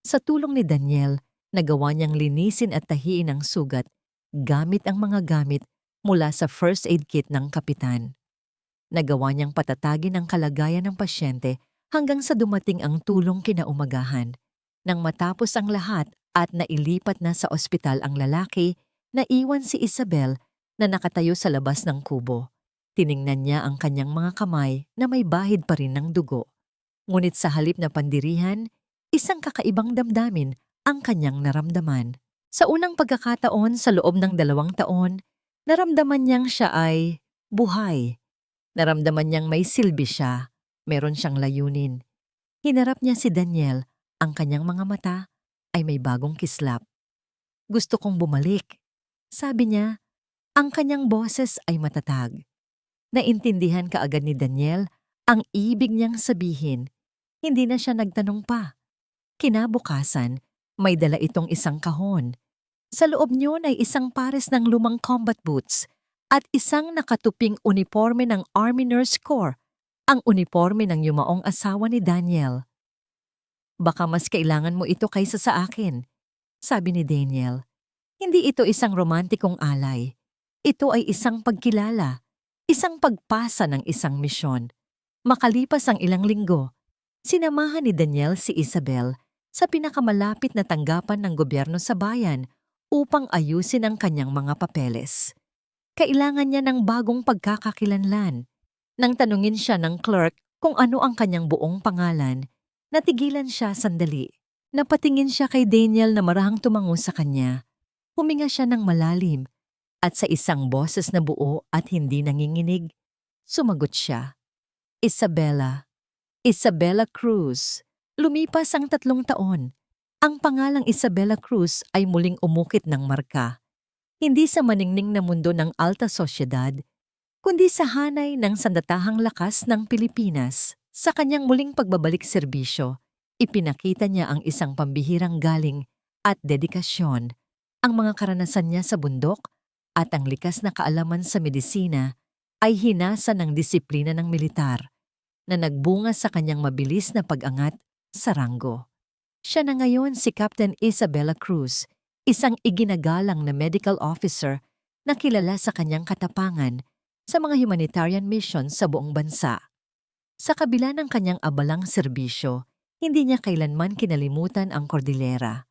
Sa tulong ni Daniel, nagawa niyang linisin at tahiin ang sugat gamit ang mga gamit mula sa first aid kit ng kapitan. Nagawa niyang patatagin ang kalagayan ng pasyente hanggang sa dumating ang tulong kinaumagahan. Nang matapos ang lahat at nailipat na sa ospital ang lalaki, naiwan si Isabel na nakatayo sa labas ng kubo. Tiningnan niya ang kanyang mga kamay na may bahid pa rin ng dugo. Ngunit sa halip na pandirihan, isang kakaibang damdamin ang kanyang naramdaman. Sa unang pagkakataon sa loob ng 2 taon, naramdaman niyang siya ay buhay. Naramdaman niyang may silbi siya, meron siyang layunin. Hinarap niya si Daniel, ang kanyang mga mata ay may bagong kislap. Gusto kong bumalik, sabi niya. Ang kanyang boses ay matatag. Naintindihan kaagad ni Daniel ang ibig niyang sabihin. Hindi na siya nagtanong pa. Kinabukasan, may dala itong isang kahon. Sa loob niyon ay isang pares ng lumang combat boots at isang nakatuping uniforme ng Army Nurse Corps, ang uniforme ng yumaong asawa ni Daniel. Baka mas kailangan mo ito kaysa sa akin, sabi ni Daniel. Hindi ito isang romantikong alay. Ito ay isang pagkilala, isang pagpasa ng isang misyon. Makalipas ang ilang linggo, sinamahan ni Daniel si Isabel sa pinakamalapit na tanggapan ng gobyerno sa bayan upang ayusin ang kanyang mga papeles. Kailangan niya ng bagong pagkakakilanlan. Nang tanungin siya ng clerk kung ano ang kanyang buong pangalan, natigilan siya sandali. Napatingin siya kay Daniel na marahang tumango sa kanya. Huminga siya ng malalim at sa isang boses na buo at hindi nanginginig, sumagot siya. Isabella. Isabella Cruz. Lumipas ang 3 taon. Ang pangalang Isabella Cruz ay muling umukit ng marka. Hindi sa maningning na mundo ng alta sosyedad, kundi sa hanay ng sandatahang lakas ng Pilipinas. Sa kanyang muling pagbabalik serbisyo, ipinakita niya ang isang pambihirang galing at dedikasyon, ang mga karanasan niya sa bundok at ang likas na kaalaman sa medisina ay hinasa ng disiplina ng militar na nagbunga sa kanyang mabilis na pag-angat sa ranggo. Siya na ngayon si Captain Isabella Cruz, isang iginagalang na medical officer na kilala sa kanyang katapangan sa mga humanitarian mission sa buong bansa. Sa kabila ng kanyang abalang serbisyo, hindi niya kailanman kinalimutan ang Cordillera.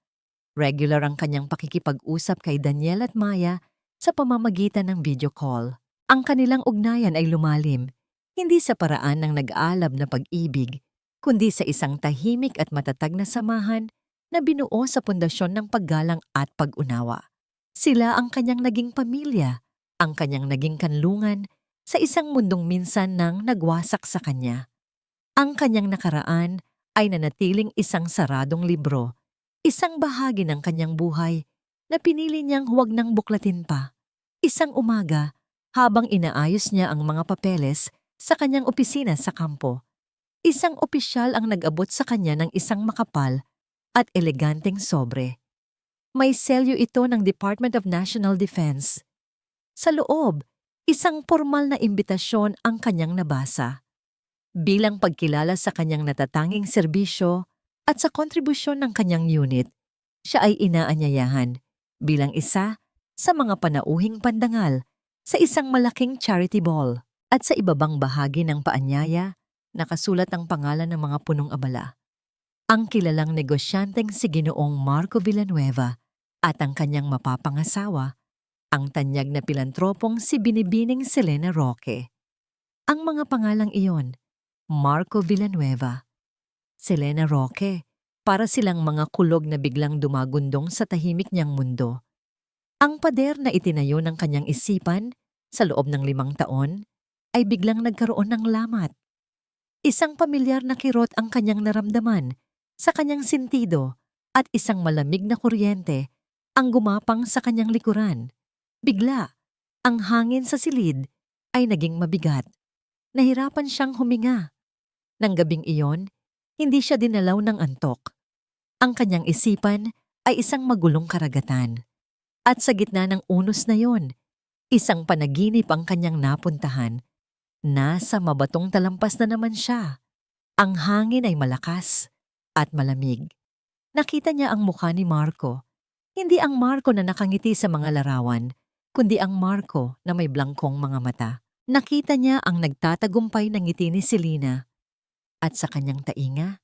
Regular ang kanyang pakikipag-usap kay Daniel at Maya sa pamamagitan ng video call. Ang kanilang ugnayan ay lumalim, hindi sa paraan ng nag-aalab na pag-ibig, kundi sa isang tahimik at matatag na samahan na binuo sa pundasyon ng paggalang at pag-unawa. Sila ang kanyang naging pamilya, ang kanyang naging kanlungan sa isang mundong minsan nang nagwasak sa kanya. Ang kanyang nakaraan ay nanatiling isang saradong libro, isang bahagi ng kanyang buhay na pinili niyang huwag nang buklatin pa. Isang umaga, habang inaayos niya ang mga papeles sa kanyang opisina sa kampo, isang opisyal ang nag-abot sa kanya ng isang makapal at eleganteng sobre. May selyo ito ng Department of National Defense. Sa loob, isang formal na imbitasyon ang kanyang nabasa. Bilang pagkilala sa kanyang natatanging serbisyo at sa kontribusyon ng kanyang unit, siya ay inaanyayahan bilang isa sa mga panauhing pandangal sa isang malaking charity ball. At sa ibabang bahagi ng paanyaya, nakasulat ang pangalan ng mga punong abala. Ang kilalang negosyanteng si Ginoong Marco Villanueva at ang kanyang mapapangasawa, ang tanyag na pilantropong si Binibining Selena Roque. Ang mga pangalang iyon, Marco Villanueva, Selena Roque, para silang mga kulog na biglang dumagundong sa tahimik niyang mundo. Ang pader na itinayo ng kanyang isipan sa loob ng 5 taon ay biglang nagkaroon ng lamat. Isang pamilyar na kirot ang kanyang naramdaman sa kanyang sentido at isang malamig na kuryente ang gumapang sa kanyang likuran. Bigla, ang hangin sa silid ay naging mabigat. Nahirapan siyang huminga. Nang gabing iyon, hindi siya dinalaw ng antok. Ang kanyang isipan ay isang magulong karagatan. At sa gitna ng unos na yon, isang panaginip ang kanyang napuntahan. Nasa mabatong talampas na naman siya. Ang hangin ay malakas at malamig. Nakita niya ang mukha ni Marco. Hindi ang Marco na nakangiti sa mga larawan, kundi ang Marco na may blangkong mga mata. Nakita niya ang nagtatagumpay ng ngiti ni Selena. At sa kanyang tainga,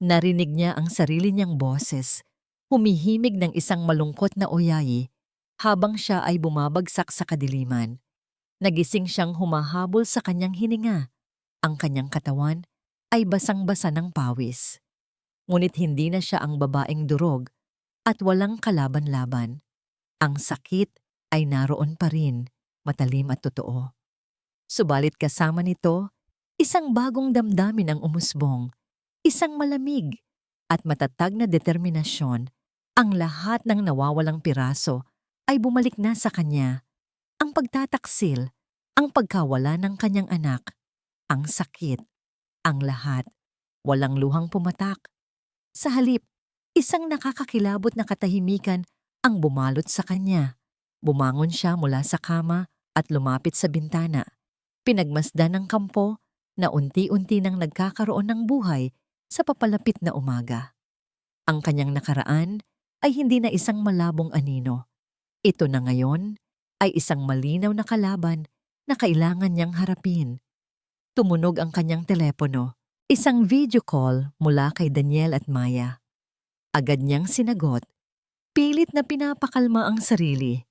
narinig niya ang sarili niyang boses, humihimig ng isang malungkot na oyayi habang siya ay bumabagsak sa kadiliman. Nagising siyang humahabol sa kanyang hininga. Ang kanyang katawan ay basang-basa ng pawis. Ngunit hindi na siya ang babaeng durog at walang kalaban-laban. Ang sakit ay naroon pa rin, matalim at totoo. Subalit kasama nito, isang bagong damdamin ang umusbong, isang malamig at matatag na determinasyon. Ang lahat ng nawawalang piraso ay bumalik na sa kanya. Ang pagtataksil, ang pagkawala ng kanyang anak, ang sakit, ang lahat, walang luhang pumatak. Sa halip, isang nakakakilabot na katahimikan ang bumalot sa kanya. Bumangon siya mula sa kama at lumapit sa bintana. Pinagmasdan ng kampo na unti-unti nang nagkakaroon ng buhay sa papalapit na umaga. Ang kanyang nakaraan ay hindi na isang malabong anino. Ito na ngayon ay isang malinaw na kalaban na kailangan niyang harapin. Tumunog ang kanyang telepono. Isang video call mula kay Daniel at Maya. Agad niyang sinagot. Pilit na pinapakalma ang sarili.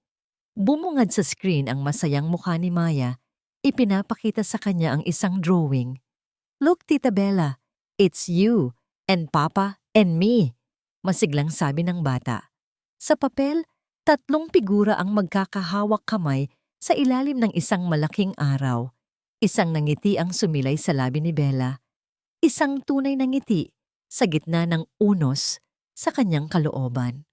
Bumungad sa screen ang masayang mukha ni Maya. Ipinapakita sa kanya ang isang drawing. Look, Tita Bella, it's you and Papa and me, masiglang sabi ng bata. Sa papel, 3 figura ang magkakahawak kamay sa ilalim ng isang malaking araw. Isang nangiti ang sumilay sa labi ni Bella. Isang tunay na ngiti sa gitna ng unos sa kanyang kalooban.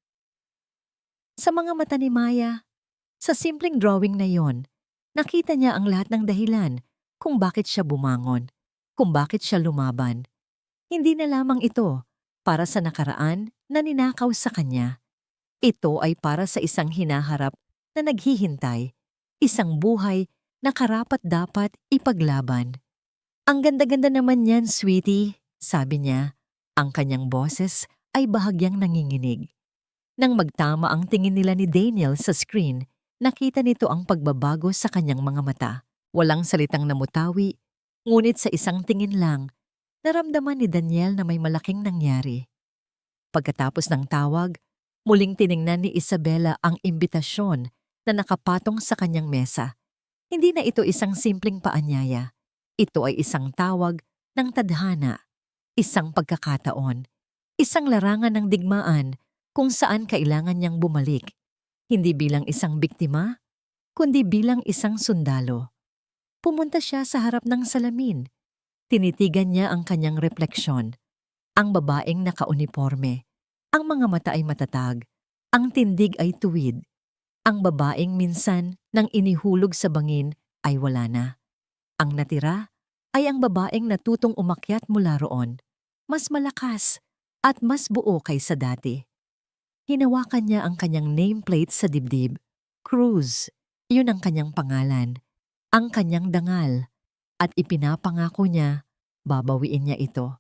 Sa mga mata ni Maya, sa simpleng drawing na yon, nakita niya ang lahat ng dahilan kung bakit siya bumangon, kung bakit siya lumaban. Hindi na lamang ito para sa nakaraan na ninakaw sa kanya. Ito ay para sa isang hinaharap na naghihintay, isang buhay na karapat-dapat ipaglaban. Ang ganda-ganda naman yan, sweetie, sabi niya. Ang kanyang boses ay bahagyang nanginginig. Nang magtama ang tingin nila ni Daniel sa screen, nakita nito ang pagbabago sa kanyang mga mata. Walang salitang namutawi, ngunit sa isang tingin lang, naramdaman ni Daniel na may malaking nangyari. Pagkatapos ng tawag, muling tiningnan ni Isabela ang imbitasyon na nakapatong sa kanyang mesa. Hindi na ito isang simpleng paanyaya. Ito ay isang tawag ng tadhana, isang pagkakataon, isang larangan ng digmaan kung saan kailangan niyang bumalik, hindi bilang isang biktima, kundi bilang isang sundalo. Pumunta siya sa harap ng salamin. Tinitigan niya ang kanyang refleksyon, ang babaeng nakauniporme. Ang mga mata ay matatag, ang tindig ay tuwid. Ang babaeng minsan nang inihulog sa bangin ay wala na. Ang natira ay ang babaeng natutong umakyat mula roon, mas malakas at mas buo kaysa dati. Hinawakan niya ang kanyang nameplate sa dibdib. Cruz, yun ang kanyang pangalan, ang kanyang dangal, at ipinapangako niya, babawiin niya ito.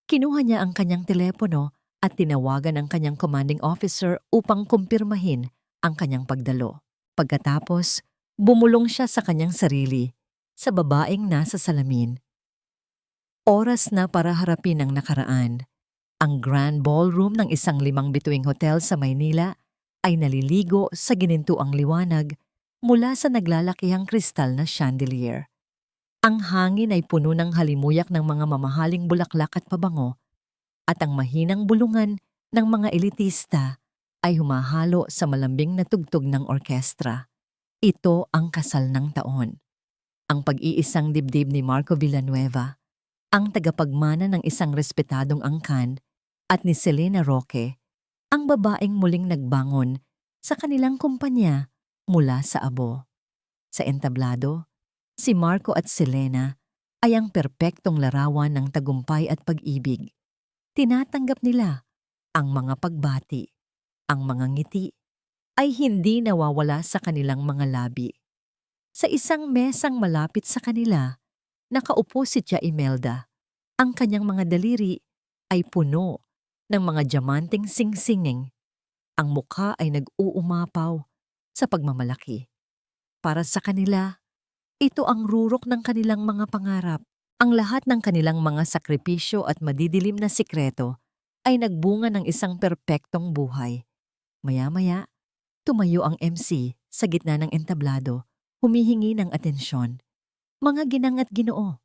Kinuha niya ang kanyang telepono at tinawagan ang kanyang commanding officer upang kumpirmahin ang kanyang pagdalo. Pagkatapos, bumulong siya sa kanyang sarili, sa babaeng nasa salamin. Oras na para harapin ang nakaraan. Ang grand ballroom ng isang 5 bituing hotel sa Maynila ay naliligo sa ginintuang liwanag mula sa naglalakihang kristal na chandelier. Ang hangin ay puno ng halimuyak ng mga mamahaling bulaklak at pabango, at ang mahinang bulungan ng mga elitista ay humahalo sa malambing na tugtog ng orkestra. Ito ang kasal ng taon. Ang pag-iisang dibdib ni Marco Villanueva, ang tagapagmana ng isang respetadong angkan, at ni Selena Roque, ang babaeng muling nagbangon sa kanilang kumpanya mula sa abo. Sa entablado, si Marco at Selena ay ang perpektong larawan ng tagumpay at pag-ibig. Tinatanggap nila ang mga pagbati, ang mga ngiti, ay hindi nawawala sa kanilang mga labi. Sa isang mesang malapit sa kanila, nakaupo si Tia Imelda. Ang kanyang mga daliri ay puno ng mga diamanteng singsinging. Ang mukha ay nag-uumapaw sa pagmamalaki. Para sa kanila, ito ang rurok ng kanilang mga pangarap. Ang lahat ng kanilang mga sakripisyo at madidilim na sikreto ay nagbunga ng isang perpektong buhay. Maya-maya, tumayo ang MC sa gitna ng entablado, humihingi ng atensyon. Mga ginang at ginoo,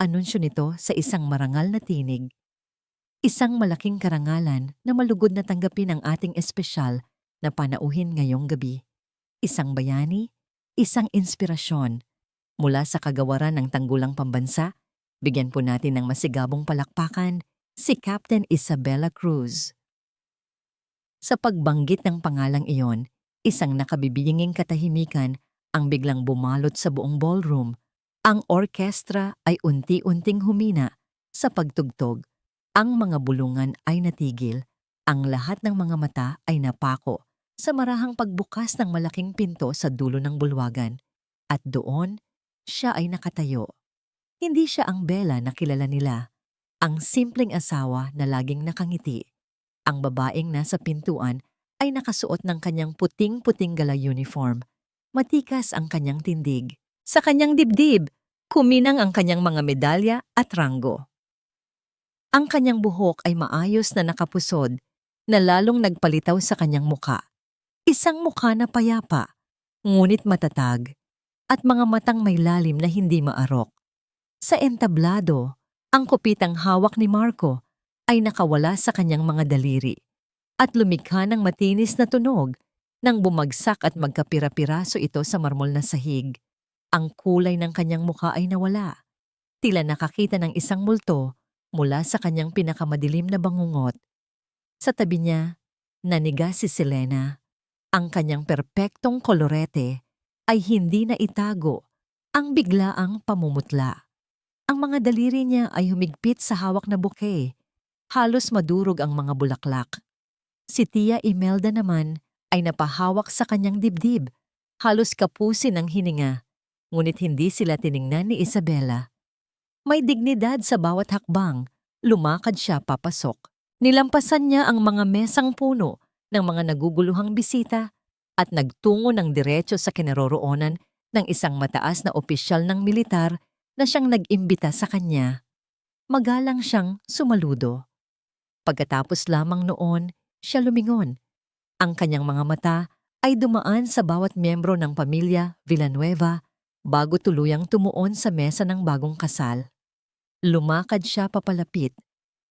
anunsyo nito sa isang marangal na tinig. Isang malaking karangalan na malugod na tanggapin ang ating espesyal na panauhin ngayong gabi. Isang bayani, isang inspirasyon. Mula sa kagawaran ng tanggulang pambansa, bigyan po natin ng masigabong palakpakan si Captain Isabela Cruz. Sa pagbanggit ng pangalang iyon, isang nakabibinging katahimikan ang biglang bumalot sa buong ballroom. Ang orkestra ay unti-unting humina sa pagtugtog. Ang mga bulungan ay natigil. Ang lahat ng mga mata ay napako sa marahang pagbukas ng malaking pinto sa dulo ng bulwagan. At doon, siya ay nakatayo. Hindi siya ang Bella na kilala nila. Ang simpleng asawa na laging nakangiti. Ang babaeng nasa pintuan ay nakasuot ng kanyang puting-puting gala uniform. Matikas ang kanyang tindig. Sa kanyang dibdib, kuminang ang kanyang mga medalya at ranggo. Ang kanyang buhok ay maayos na nakapusod na lalong nagpalitaw sa kanyang muka. Isang mukha na payapa, ngunit matatag, at mga matang may lalim na hindi maarok. Sa entablado, ang kupitang hawak ni Marco ay nakawala sa kanyang mga daliri at lumikha ng matinis na tunog nang bumagsak at magkapira-piraso ito sa marmol na sahig. Ang kulay ng kanyang mukha ay nawala. Tila nakakita ng isang multo mula sa kanyang pinakamadilim na bangungot. Sa tabi niya, naniga si Selena. Ang kanyang perpektong kolorete ay hindi na itago ang biglaang pamumutla. Ang mga daliri niya ay humigpit sa hawak na bouquet. Halos madurog ang mga bulaklak. Si Tia Imelda naman ay napahawak sa kanyang dibdib. Halos kapusin ang hininga. Ngunit hindi sila tiningnan ni Isabela. May dignidad sa bawat hakbang. Lumakad siya papasok. Nilampasan niya ang mga mesang puno ng mga naguguluhang bisita at nagtungo ng diretso sa kinaroroonan ng isang mataas na opisyal ng militar na siyang nag-imbita sa kanya. Magalang siyang sumaludo. Pagkatapos lamang noon, siya lumingon. Ang kanyang mga mata ay dumaan sa bawat miyembro ng pamilya Villanueva bago tuluyang tumuon sa mesa ng bagong kasal. Lumakad siya papalapit.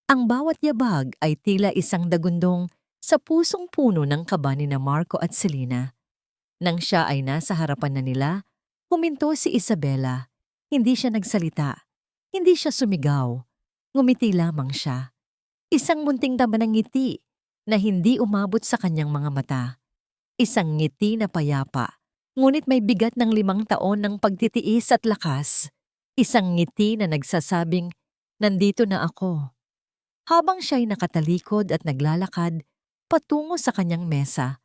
Ang bawat yabag ay tila isang dagundong sa pusong puno ng kaba ni Marco at Selena. Nang siya ay nasa harapan na nila, huminto si Isabela. Hindi siya nagsalita. Hindi siya sumigaw. Ngumiti lamang siya. Isang munting taba ng ngiti na hindi umabot sa kanyang mga mata. Isang ngiti na payapa, ngunit may bigat ng 5 taon ng pagtitiis at lakas. Isang ngiti na nagsasabing, "Nandito na ako." Habang siya'y nakatalikod at naglalakad patungo sa kanyang mesa,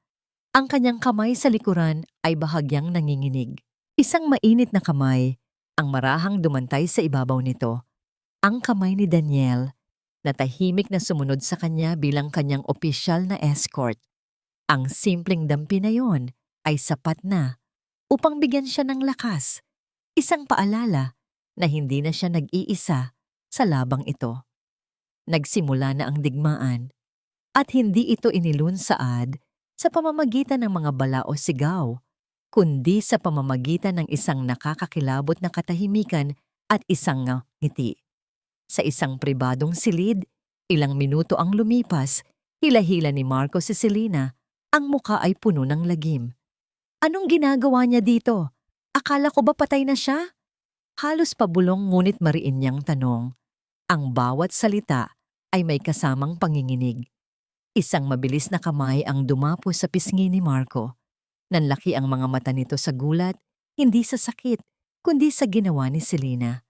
ang kanyang kamay sa likuran ay bahagyang nanginginig. Isang mainit na kamay ang marahang dumantay sa ibabaw nito. Ang kamay ni Daniel na tahimik na sumunod sa kanya bilang kanyang opisyal na escort. Ang simpleng dampi na yon ay sapat na upang bigyan siya ng lakas, isang paalala na hindi na siya nag-iisa sa labang ito. Nagsimula na ang digmaan at hindi ito inilunsad sa pamamagitan ng mga bala o sigaw, kundi sa pamamagitan ng isang nakakakilabot na katahimikan at isang ngiti. Sa isang pribadong silid, ilang minuto ang lumipas, hila-hila ni Marco si Selena, ang muka ay puno ng lagim. Anong ginagawa niya dito? Akala ko ba patay na siya? Halos pabulong ngunit mariin niyang tanong. Ang bawat salita ay may kasamang panginginig. Isang mabilis na kamay ang dumapo sa pisngi ni Marco. Nanlaki ang mga mata nito sa gulat, hindi sa sakit, kundi sa ginawa ni Selena.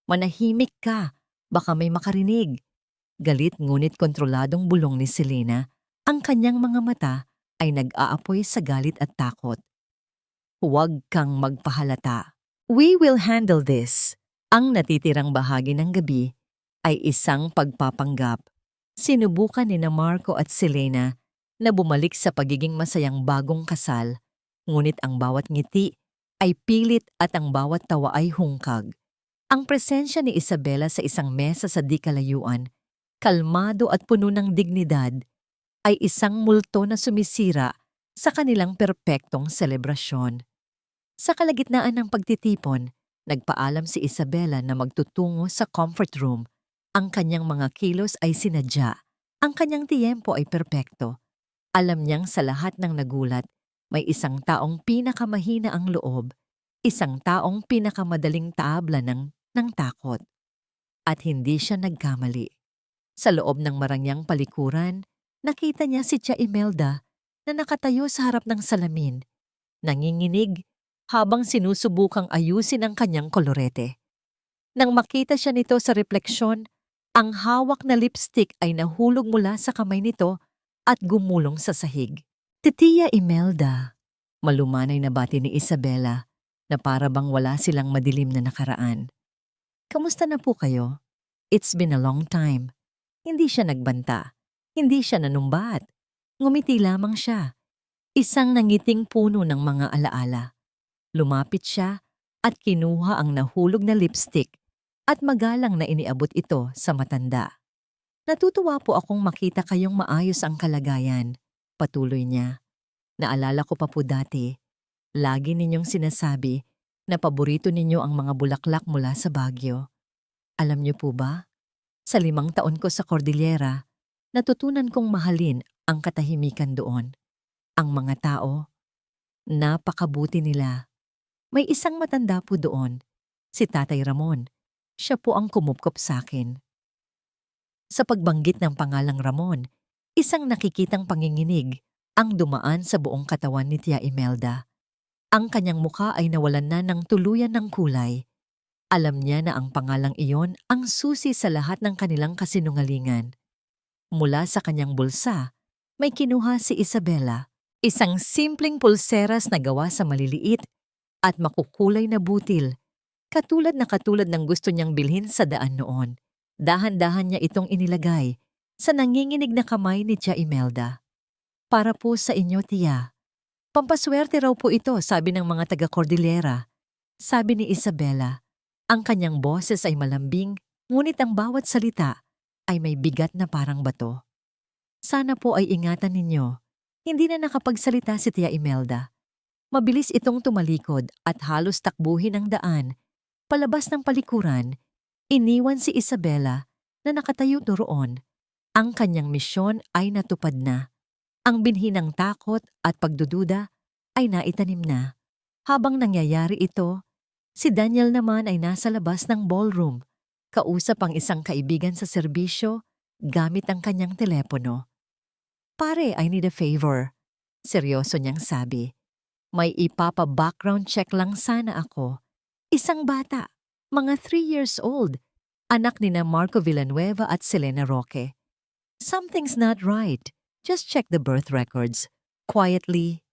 "Manahimik ka, baka may makarinig." Galit ngunit kontroladong bulong ni Selena, ang kanyang mga mata ay nag-aapoy sa galit at takot. "Huwag kang magpahalata. We will handle this." Ang natitirang bahagi ng gabi ay isang pagpapanggap. Sinubukan ni Marco at Selena na bumalik sa pagiging masayang bagong kasal, ngunit ang bawat ngiti ay pilit at ang bawat tawa ay hungkag. Ang presensya ni Isabela sa isang mesa sa di kalayuan, kalmado at puno ng dignidad, ay isang multo na sumisira sa kanilang perpektong selebrasyon. Sa kalagitnaan ng pagtitipon, nagpaalam si Isabela na magtutungo sa comfort room. Ang kanyang mga kilos ay sinadya. Ang kanyang tiyempo ay perpekto. Alam niyang sa lahat ng nagulat, may isang taong pinakamahina ang loob, isang taong pinakamadaling taabla ng takot. At hindi siya nagkamali. Sa loob ng marangyang palikuran, nakita niya si Tia Imelda na nakatayo sa harap ng salamin, nanginginig habang sinusubukang ayusin ang kanyang kolorete. Nang makita siya nito sa refleksyon, ang hawak na lipstick ay nahulog mula sa kamay nito at gumulong sa sahig. "Tia Imelda," malumanay na bati ni Isabela na para bang wala silang madilim na nakaraan. "Kamusta na po kayo? It's been a long time." Hindi siya nagbanta. Hindi siya nanumbat. Ngumiti lamang siya, isang nangiting puno ng mga alaala. Lumapit siya at kinuha ang nahulog na lipstick at magalang na iniabot ito sa matanda. Natutuwa po akong makita kayong maayos ang kalagayan, patuloy niya. Naalala ko pa po dati, lagi ninyong sinasabi na paborito ninyo ang mga bulaklak mula sa Baguio. Alam niyo po ba? Sa 5 taon ko sa Cordillera, natutunan kong mahalin ang katahimikan doon. Ang mga tao, napakabuti nila. May isang matanda po doon, si Tatay Ramon. Siya po ang kumupkop sa akin. Sa pagbanggit ng pangalang Ramon, isang nakikitang panginginig ang dumaan sa buong katawan ni Tia Imelda. Ang kanyang mukha ay nawalan na ng tuluyan ng kulay. Alam niya na ang pangalang iyon ang susi sa lahat ng kanilang kasinungalingan. Mula sa kanyang bulsa, may kinuha si Isabela, isang simpleng pulseras na gawa sa maliliit at makukulay na butil, katulad ng gusto niyang bilhin sa daan noon. Dahan-dahan niya itong inilagay sa nanginginig na kamay ni Tia Imelda. Para po sa inyo, Tia. Pampaswerte raw po ito, sabi ng mga taga-Cordillera. Sabi ni Isabela, ang kanyang boses ay malambing, ngunit ang bawat salita ay may bigat na parang bato. Sana po ay ingatan ninyo. Hindi na nakapagsalita si Tia Imelda. Mabilis itong tumalikod at halos takbuhin ang daan. Palabas ng palikuran, iniwan si Isabela na nakatayo doon. Ang kanyang misyon ay natupad na. Ang binhi ng takot at pagdududa ay naitanim na. Habang nangyayari ito, si Daniel naman ay nasa labas ng ballroom. Kausap ang isang kaibigan sa serbisyo gamit ang kanyang telepono. Pare, I need a favor. Seryoso niyang sabi. May ipapa-background check lang sana ako. Isang bata, mga 3 years old, anak ni na Marco Villanueva at Selena Roque. Something's not right. Just check the birth records. Quietly.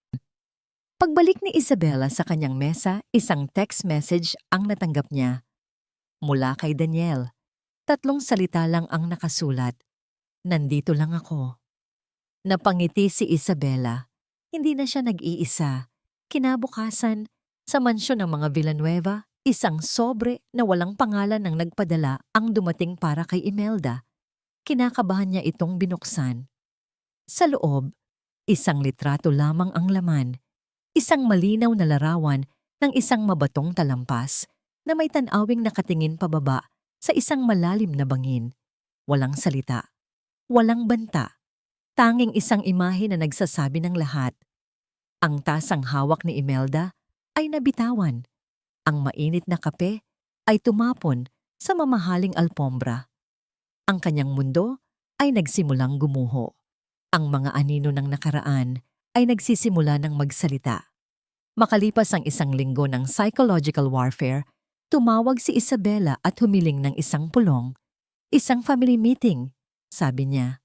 Pagbalik ni Isabela sa kanyang mesa, isang text message ang natanggap niya. Mula kay Daniel. 3 salita lang ang nakasulat. Nandito lang ako. Napangiti si Isabela. Hindi na siya nag-iisa. Kinabukasan, sa mansyon ng mga Villanueva, isang sobre na walang pangalan ng nagpadala ang dumating para kay Imelda. Kinakabahan niya itong binuksan. Sa loob, isang litrato lamang ang laman. Isang malinaw na larawan ng isang mabatong talampas na may tanawing nakatingin pababa sa isang malalim na bangin. Walang salita. Walang banta. Tanging isang imahe na nagsasabi ng lahat. Ang tasang hawak ni Imelda ay nabitawan. Ang mainit na kape ay tumapon sa mamahaling alpombra. Ang kanyang mundo ay nagsimulang gumuho. Ang mga anino ng nakaraan ay nagsisimula ng magsalita. Makalipas ang 1 linggo ng psychological warfare, tumawag si Isabela at humiling ng isang pulong. Isang family meeting, sabi niya.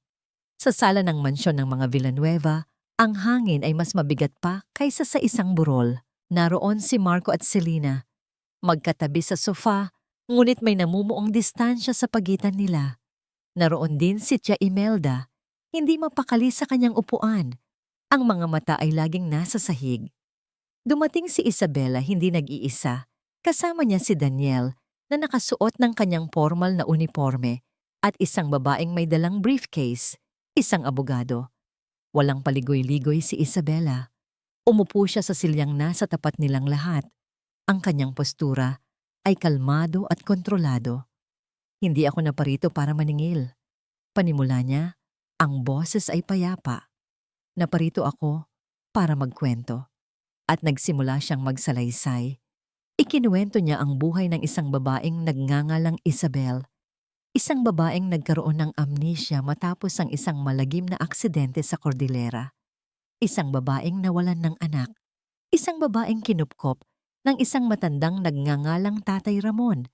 Sa sala ng mansyon ng mga Villanueva, ang hangin ay mas mabigat pa kaysa sa isang burol. Naroon si Marco at Selena. Magkatabi sa sofa, ngunit may namumuong distansya sa pagitan nila. Naroon din si Tia Imelda, hindi mapakali sa kanyang upuan. Ang mga mata ay laging nasa sahig. Dumating si Isabela hindi nag-iisa. Kasama niya si Daniel na nakasuot ng kanyang formal na uniforme at isang babaeng may dalang briefcase, isang abogado. Walang paligoy-ligoy si Isabela. Umupo siya sa silyang nasa tapat nilang lahat. Ang kanyang postura ay kalmado at kontrolado. Hindi ako naparito para maningil. Panimula niya, ang boses ay payapa. Naparito ako para magkwento. At nagsimula siyang magsalaysay. Ikinuwento niya ang buhay ng isang babaeng nagngangalang Isabel. Isang babaeng nagkaroon ng amnesia matapos ang isang malagim na aksidente sa Cordillera. Isang babaeng nawalan ng anak. Isang babaeng kinupkop ng isang matandang nagngangalang Tatay Ramon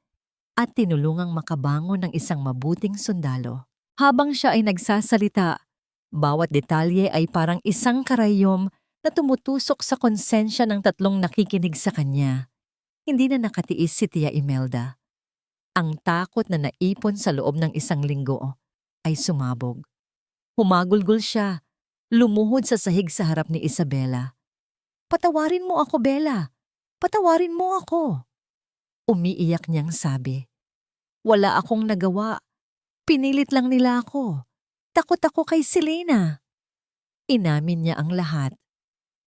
at tinulungang makabangon ng isang mabuting sundalo. Habang siya ay nagsasalita, bawat detalye ay parang isang karayom na tumutusok sa konsensya ng 3 nakikinig sa kanya. Hindi na nakatiis si Tia Imelda. Ang takot na naipon sa loob ng 1 linggo ay sumabog. Humagulgol siya. Lumuhod sa sahig sa harap ni Isabela. "Patawarin mo ako, Bella. Patawarin mo ako." Umiiyak niyang sabi. "Wala akong nagawa. Pinilit lang nila ako. Takot ako kay Selena." Inamin niya ang lahat.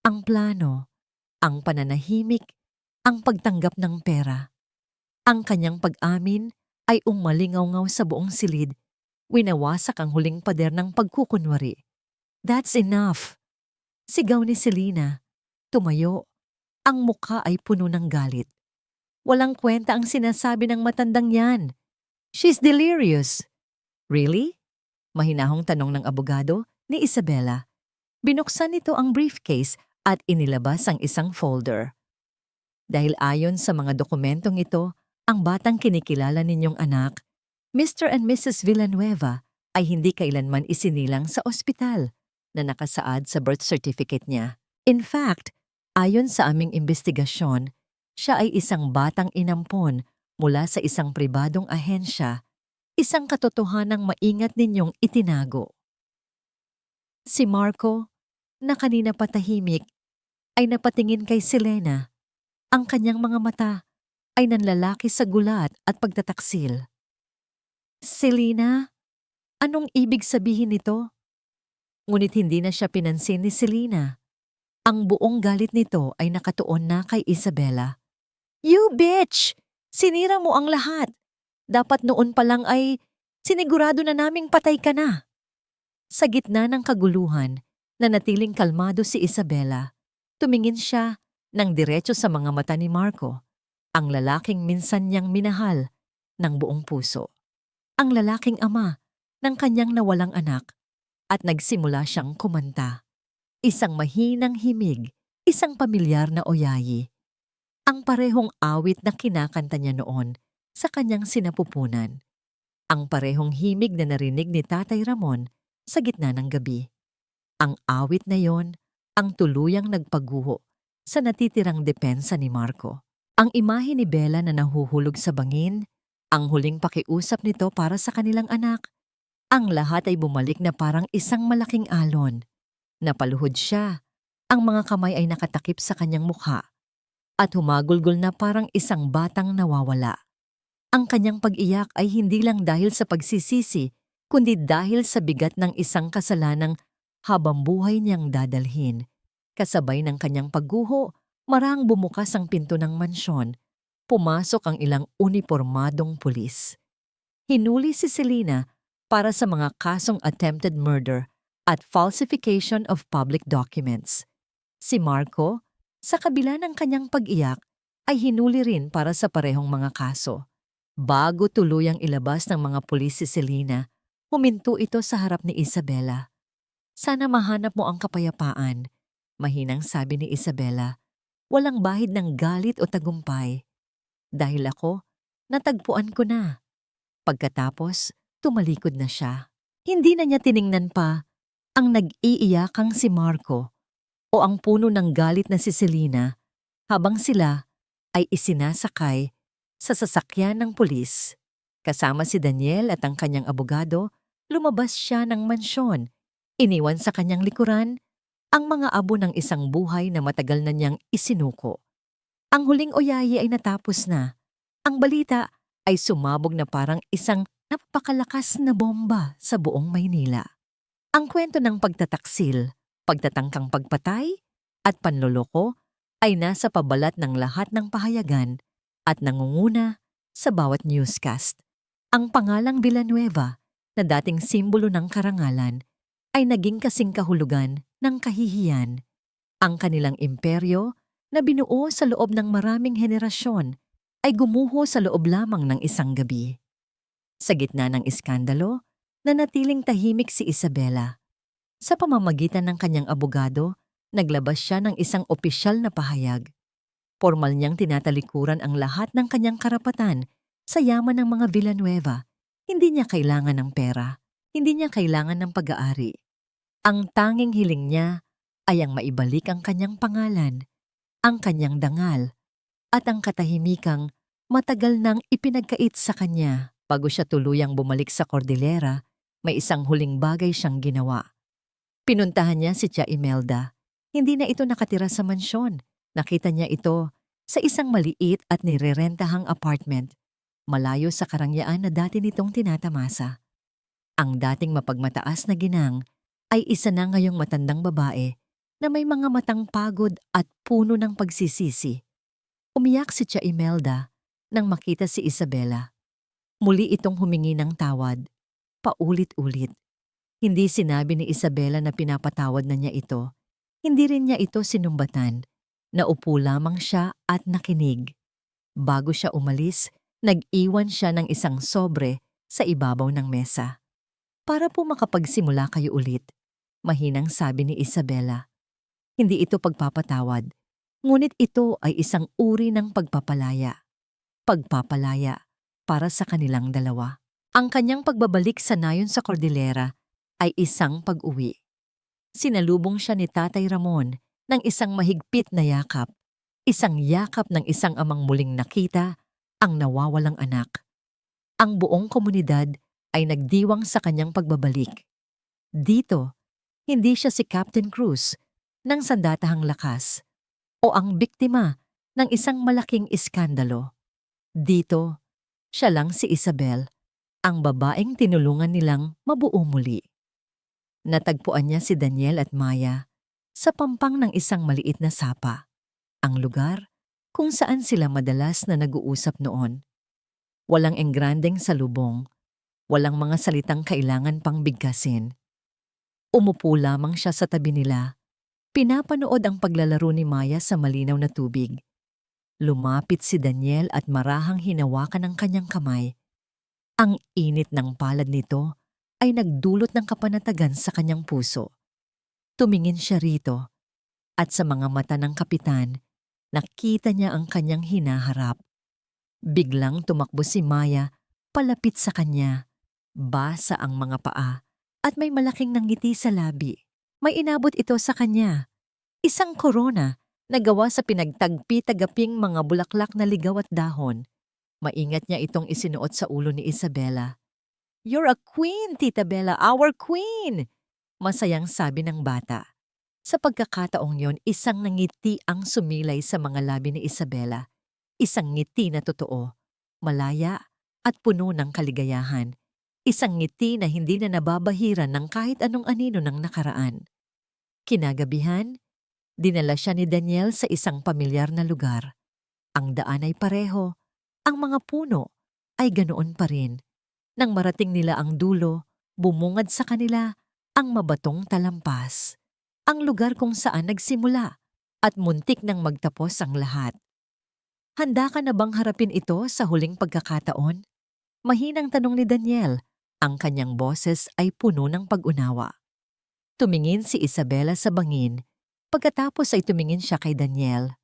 Ang plano, ang pananahimik, ang pagtanggap ng pera. Ang kanyang pag-amin ay umalingaw-ngaw sa buong silid. Winawasak ang huling pader ng pagkukunwari. "That's enough!" Sigaw ni Selena. Tumayo. Ang mukha ay puno ng galit. Walang kwenta ang sinasabi ng matandang yan. "She's delirious." "Really?" Mahinahong tanong ng abogado ni Isabela. Binuksan nito ang briefcase at inilabas ang isang folder. Dahil ayon sa mga dokumentong ito, ang batang kinikilala ninyong anak, Mr. and Mrs. Villanueva, ay hindi kailanman isinilang sa ospital na nakasaad sa birth certificate niya. In fact, ayon sa aming investigasyon, siya ay isang batang inampon mula sa isang pribadong ahensya, isang katotohanang maingat ninyong itinago. Si Marco, na kanina patahimik, ay napatingin kay Selena. Ang kanyang mga mata ay nanlalaki sa gulat at pagtataksil. "Selena, anong ibig sabihin nito?" Ngunit hindi na siya pinansin ni Selena. Ang buong galit nito ay nakatuon na kay Isabela. "You bitch! Sinira mo ang lahat. Dapat noon pa lang ay sinigurado na naming patay ka na." Sa gitna ng kaguluhan, nanatiling kalmado si Isabela. Tumingin siya ng diretso sa mga mata ni Marco, ang lalaking minsan niyang minahal ng buong puso. Ang lalaking ama ng kanyang nawalang anak, at nagsimula siyang kumanta. Isang mahinang himig, isang pamilyar na oyayi. Ang parehong awit na kinakanta niya noon sa kanyang sinapupunan. Ang parehong himig na narinig ni Tatay Ramon sa gitna ng gabi. Ang awit na yon ang tuluyang nagpaguho sa natitirang depensa ni Marco. Ang imahe ni Bella na nahuhulog sa bangin, ang huling pakiusap nito para sa kanilang anak, ang lahat ay bumalik na parang isang malaking alon. Napaluhod siya, ang mga kamay ay nakatakip sa kanyang mukha, at humagulgol na parang isang batang nawawala. Ang kanyang pag-iyak ay hindi lang dahil sa pagsisisi, kundi dahil sa bigat ng isang kasalanang habang buhay niyang dadalhin. Kasabay ng kanyang pagguho, marahang bumukas ang pinto ng mansyon. Pumasok ang ilang unipormadong pulis. Hinuli si Selena para sa mga kasong attempted murder at falsification of public documents. Si Marco, sa kabila ng kanyang pag-iyak, ay hinuli rin para sa parehong mga kaso. Bago tuluyang ilabas ng mga pulis si Selena, huminto ito sa harap ni Isabela. "Sana mahanap mo ang kapayapaan," mahinang sabi ni Isabela. "Walang bahid ng galit o tagumpay. Dahil ako, natagpuan ko na." Pagkatapos, tumalikod na siya. Hindi na niya tiningnan pa ang nag-iiyakang si Marco o ang puno ng galit na si Selena habang sila ay isinasakay sa sasakyan ng pulis. Kasama si Daniel at ang kanyang abogado, lumabas siya ng mansyon. Iniwan sa kanyang likuran ang mga abo ng isang buhay na matagal na niyang isinuko. Ang huling oyayi ay natapos na. Ang balita ay sumabog na parang isang napakalakas na bomba sa buong Maynila. Ang kwento ng pagtataksil, pagtatangkang pagpatay, at panloloko ay nasa pabalat ng lahat ng pahayagan at nangunguna sa bawat newscast. Ang pangalang Villanueva, na dating simbolo ng karangalan, ay naging kasing kahulugan ng kahihiyan. Ang kanilang imperyo, na binuo sa loob ng maraming henerasyon, ay gumuho sa loob lamang ng isang gabi. Sa gitna ng iskandalo, nanatiling tahimik si Isabela. Sa pamamagitan ng kanyang abogado, naglabas siya ng isang opisyal na pahayag. Formal niyang tinatalikuran ang lahat ng kanyang karapatan sa yaman ng mga Villanueva. Hindi niya kailangan ng pera. Hindi niya kailangan ng pag-aari. Ang tanging hiling niya ay ang maibalik ang kanyang pangalan, ang kanyang dangal, at ang katahimikang matagal nang ipinagkait sa kanya. Bago siya tuluyang bumalik sa Cordillera, may isang huling bagay siyang ginawa. Pinuntahan niya si Tia Imelda. Hindi na ito nakatira sa mansyon. Nakita niya ito sa isang maliit at nirerentahang apartment, malayo sa karangyaan na dati nitong tinatamasa. Ang dating mapagmataas na ginang ay isa na ngayong matandang babae na may mga matang pagod at puno ng pagsisisi. Umiyak si Tia Imelda nang makita si Isabela. Muli itong humingi ng tawad, paulit-ulit. Hindi sinabi ni Isabela na pinapatawad na niya ito. Hindi rin niya ito sinumbatan. Naupo lamang siya at nakinig. Bago siya umalis, nag-iwan siya ng isang sobre sa ibabaw ng mesa. Para po makapagsimula kayo ulit, mahinang sabi ni Isabela. Hindi ito pagpapatawad, ngunit ito ay isang uri ng pagpapalaya. Pagpapalaya para sa kanilang dalawa. Ang kanyang pagbabalik sa nayon sa Cordillera ay isang pag-uwi. Sinalubong siya ni Tatay Ramon ng isang mahigpit na yakap. Isang yakap ng isang amang muling nakita ang nawawalang anak. Ang buong komunidad ay nagdiwang sa kanyang pagbabalik. Dito, hindi siya si Captain Cruz ng sandatahang lakas o ang biktima ng isang malaking iskandalo. Dito, siya lang si Isabel, ang babaeng tinulungan nilang mabuo muli. Natagpuan niya si Daniel at Maya sa pampang ng isang maliit na sapa, ang lugar kung saan sila madalas na nag-uusap noon. Walang engrandeng salubong, walang mga salitang kailangan pang bigkasin. Umupo lamang siya sa tabi nila, pinapanood ang paglalaro ni Maya sa malinaw na tubig. Lumapit si Daniel at marahang hinawakan ang kanyang kamay. Ang init ng palad nito ay nagdulot ng kapanatagan sa kanyang puso. Tumingin siya rito at sa mga mata ng kapitan, nakita niya ang kanyang hinaharap. Biglang tumakbo si Maya palapit sa kanya. Basa ang mga paa at may malaking nanggiti sa labi. May inabot ito sa kanya. Isang korona na gawa sa pinagtagpi-tagaping mga bulaklak na ligaw at dahon. Maingat niya itong isinuot sa ulo ni Isabela. "You're a queen, Tita Bella, our queen!" Masayang sabi ng bata. Sa pagkakataong yon, isang ngiti ang sumilay sa mga labi ni Isabela. Isang ngiti na totoo, malaya at puno ng kaligayahan. Isang ngiti na hindi na nababahiran ng kahit anong anino ng nakaraan. Kinagabihan, dinala siya ni Daniel sa isang pamilyar na lugar. Ang daan ay pareho, ang mga puno ay ganoon pa rin. Nang marating nila ang dulo, bumungad sa kanila ang mabatong talampas. Ang lugar kung saan nagsimula at muntik nang magtapos ang lahat. "Handa ka na bang harapin ito sa huling pagkakataon?" Mahinang tanong ni Daniel. Ang kanyang boses ay puno ng pag-unawa. Tumingin si Isabela sa bangin. Pagkatapos ay tumingin siya kay Daniel.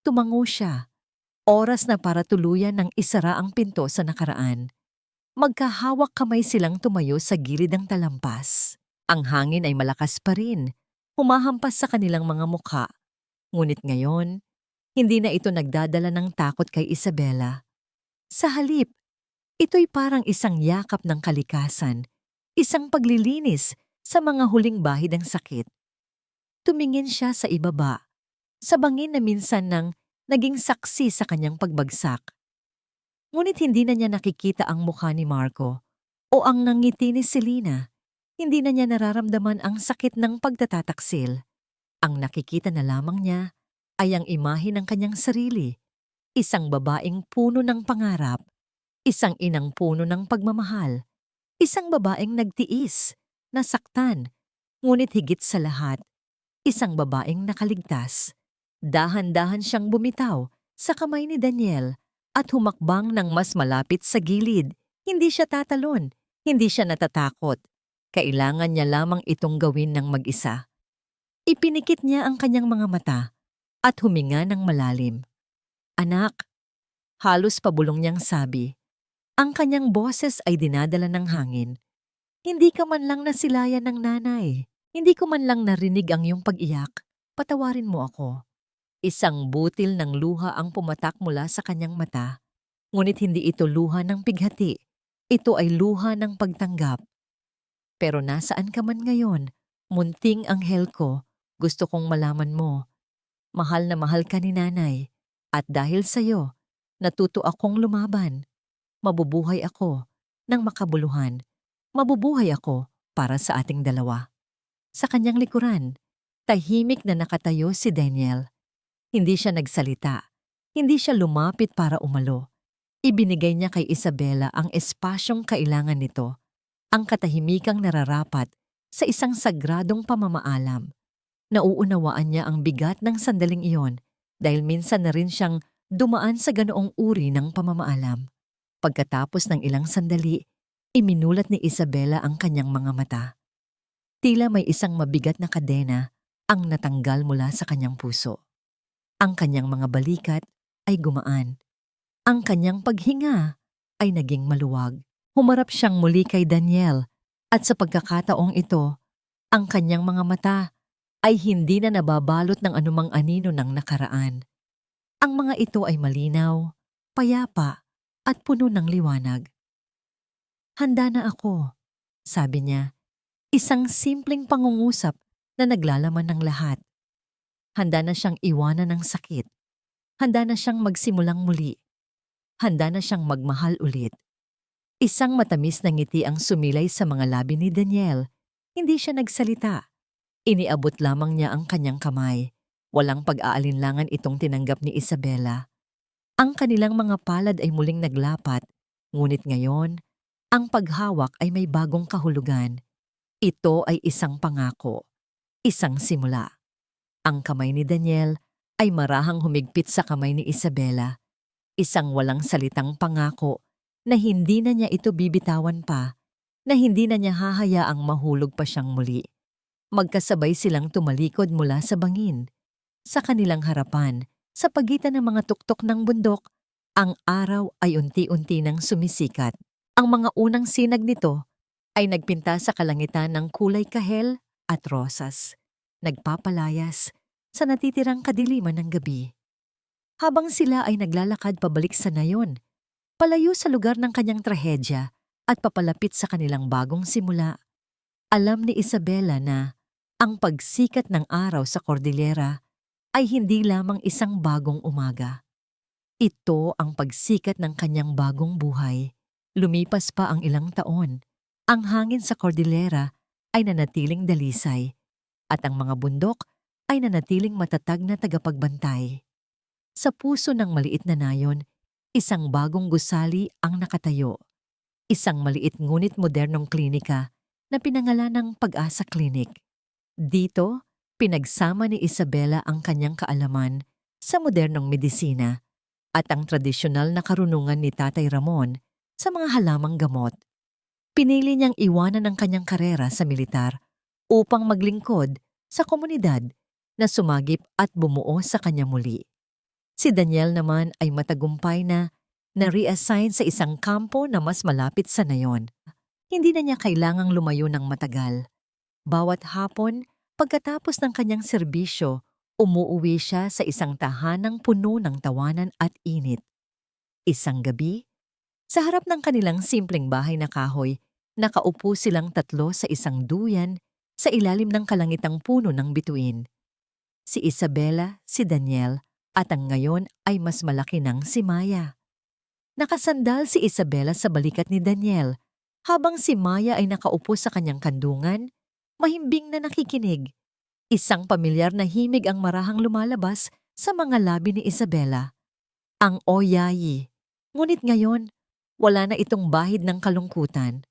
Tumango siya. Oras na para tuluyan ng isara ang pinto sa nakaraan. Magkahawak kamay silang tumayo sa gilid ng talampas. Ang hangin ay malakas pa rin, humahampas sa kanilang mga mukha. Ngunit ngayon, hindi na ito nagdadala ng takot kay Isabela. Sa halip, ito'y parang isang yakap ng kalikasan, isang paglilinis sa mga huling bahid ng sakit. Tumingin siya sa ibaba, sa bangin na minsan nang naging saksi sa kanyang pagbagsak. Ngunit hindi na niya nakikita ang mukha ni Marco o ang nangiti ni Selena. Hindi na niya nararamdaman ang sakit ng pagtatataksil. Ang nakikita na lamang niya ay ang imahe ng kanyang sarili, isang babaeng puno ng pangarap, isang inang puno ng pagmamahal, isang babaeng nagtiis, nasaktan, ngunit higit sa lahat, isang babaeng nakaligtas. Dahan-dahan siyang bumitaw sa kamay ni Daniel at humakbang ng mas malapit sa gilid. Hindi siya tatalon, hindi siya natatakot. Kailangan niya lamang itong gawin ng mag-isa. Ipinikit niya ang kanyang mga mata at huminga ng malalim. "Anak," halos pabulong niyang sabi. Ang kanyang boses ay dinadala ng hangin. "Hindi ka man lang nasilayan ng nanay. Hindi ko man lang narinig ang iyong pag-iyak. Patawarin mo ako." Isang butil ng luha ang pumatak mula sa kanyang mata. Ngunit hindi ito luha ng pighati. Ito ay luha ng pagtanggap. "Pero nasaan ka man ngayon?" Munting anghel ko, gusto kong malaman mo, mahal na mahal ka ni nanay. At dahil sa'yo, natuto akong lumaban. Mabubuhay ako ng makabuluhan. Mabubuhay ako para sa ating dalawa. Sa kanyang likuran, tahimik na nakatayo si Daniel. Hindi siya nagsalita. Hindi siya lumapit para umalo. Ibinigay niya kay Isabela ang espasyong kailangan nito, ang katahimikang nararapat sa isang sagradong pamamaalam. Nauunawaan niya ang bigat ng sandaling iyon dahil minsan na rin siyang dumaan sa ganoong uri ng pamamaalam. Pagkatapos ng ilang sandali, iminulat ni Isabela ang kanyang mga mata. Tila may isang mabigat na kadena ang natanggal mula sa kanyang puso. Ang kanyang mga balikat ay gumaan. Ang kanyang paghinga ay naging maluwag. Humarap siyang muli kay Daniel at sa pagkakataong ito, ang kanyang mga mata ay hindi na nababalot ng anumang anino ng nakaraan. Ang mga ito ay malinaw, payapa at puno ng liwanag. Handa na ako, sabi niya, isang simpleng pangungusap na naglalaman ng lahat. Handa na siyang iwanan ng sakit. Handa na siyang magsimulang muli. Handa na siyang magmahal ulit. Isang matamis na ngiti ang sumilay sa mga labi ni Daniel. Hindi siya nagsalita. Iniabot lamang niya ang kanyang kamay. Walang pag-aalinlangan itong tinanggap ni Isabela. Ang kanilang mga palad ay muling naglapat, ngunit ngayon, ang paghawak ay may bagong kahulugan. Ito ay isang pangako, isang simula. Ang kamay ni Daniel ay marahang humigpit sa kamay ni Isabela. Isang walang salitang pangako na hindi na niya ito bibitawan pa, na hindi na niya hahayaang mahulog pa siyang muli. Magkasabay silang tumalikod mula sa bangin. Sa kanilang harapan, sa pagitan ng mga tuktok ng bundok, ang araw ay unti-unti nang sumisikat. Ang mga unang sinag nito ay nagpinta sa kalangitan ng kulay kahel at rosas, nagpapalayas sa natitirang kadiliman ng gabi. Habang sila ay naglalakad pabalik sa nayon, palayo sa lugar ng kanyang trahedya at papalapit sa kanilang bagong simula, alam ni Isabela na ang pagsikat ng araw sa Cordillera ay hindi lamang isang bagong umaga. Ito ang pagsikat ng kanyang bagong buhay. Lumipas pa ang ilang taon. Ang hangin sa Cordillera ay nanatiling dalisay at ang mga bundok ay nanatiling matatag na tagapagbantay. Sa puso ng maliit na nayon, isang bagong gusali ang nakatayo. Isang maliit ngunit modernong klinika na pinangalan ng Pag-asa Clinic. Dito, pinagsama ni Isabela ang kanyang kaalaman sa modernong medisina at ang tradisyonal na karunungan ni Tatay Ramon sa mga halamang gamot. Pinili niyang iwanan ang kanyang karera sa militar upang maglingkod sa komunidad na sumagip at bumuo sa kanya muli. Si Daniel naman ay matagumpay na na-reassign sa isang kampo na mas malapit sa nayon. Hindi na niya kailangang lumayo ng matagal. Bawat hapon, pagkatapos ng kanyang serbisyo, umuuwi siya sa isang tahanang puno ng tawanan at init. Isang gabi, sa harap ng kanilang simpleng bahay na kahoy, nakaupo silang tatlo sa isang duyan sa ilalim ng kalangitang puno ng bituin. Si Isabela, si Daniel, at ang ngayon ay mas malaki ng si Maya. Nakasandal si Isabela sa balikat ni Daniel, habang si Maya ay nakaupo sa kanyang kandungan, mahimbing na nakikinig. Isang pamilyar na himig ang marahang lumalabas sa mga labi ni Isabela. Ang oyayi. Ngunit ngayon, wala na itong bahid ng kalungkutan.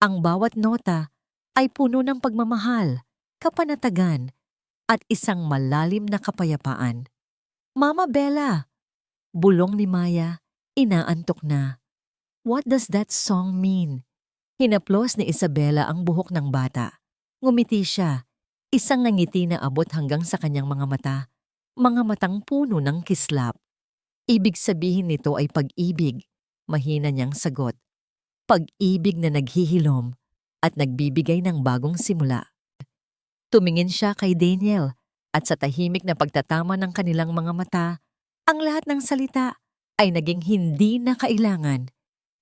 Ang bawat nota ay puno ng pagmamahal, kapanatagan, at isang malalim na kapayapaan. Mama Bella! Bulong ni Maya, inaantok na. What does that song mean? Hinaplos ni Isabela ang buhok ng bata. Ngumiti siya, isang ngiti na abot hanggang sa kanyang mga mata, mga matang puno ng kislap. Ibig sabihin nito ay pag-ibig, mahina niyang sagot. Pag-ibig na naghihilom at nagbibigay ng bagong simula. Tumingin siya kay Daniel at sa tahimik na pagtatama ng kanilang mga mata, ang lahat ng salita ay naging hindi na kailangan.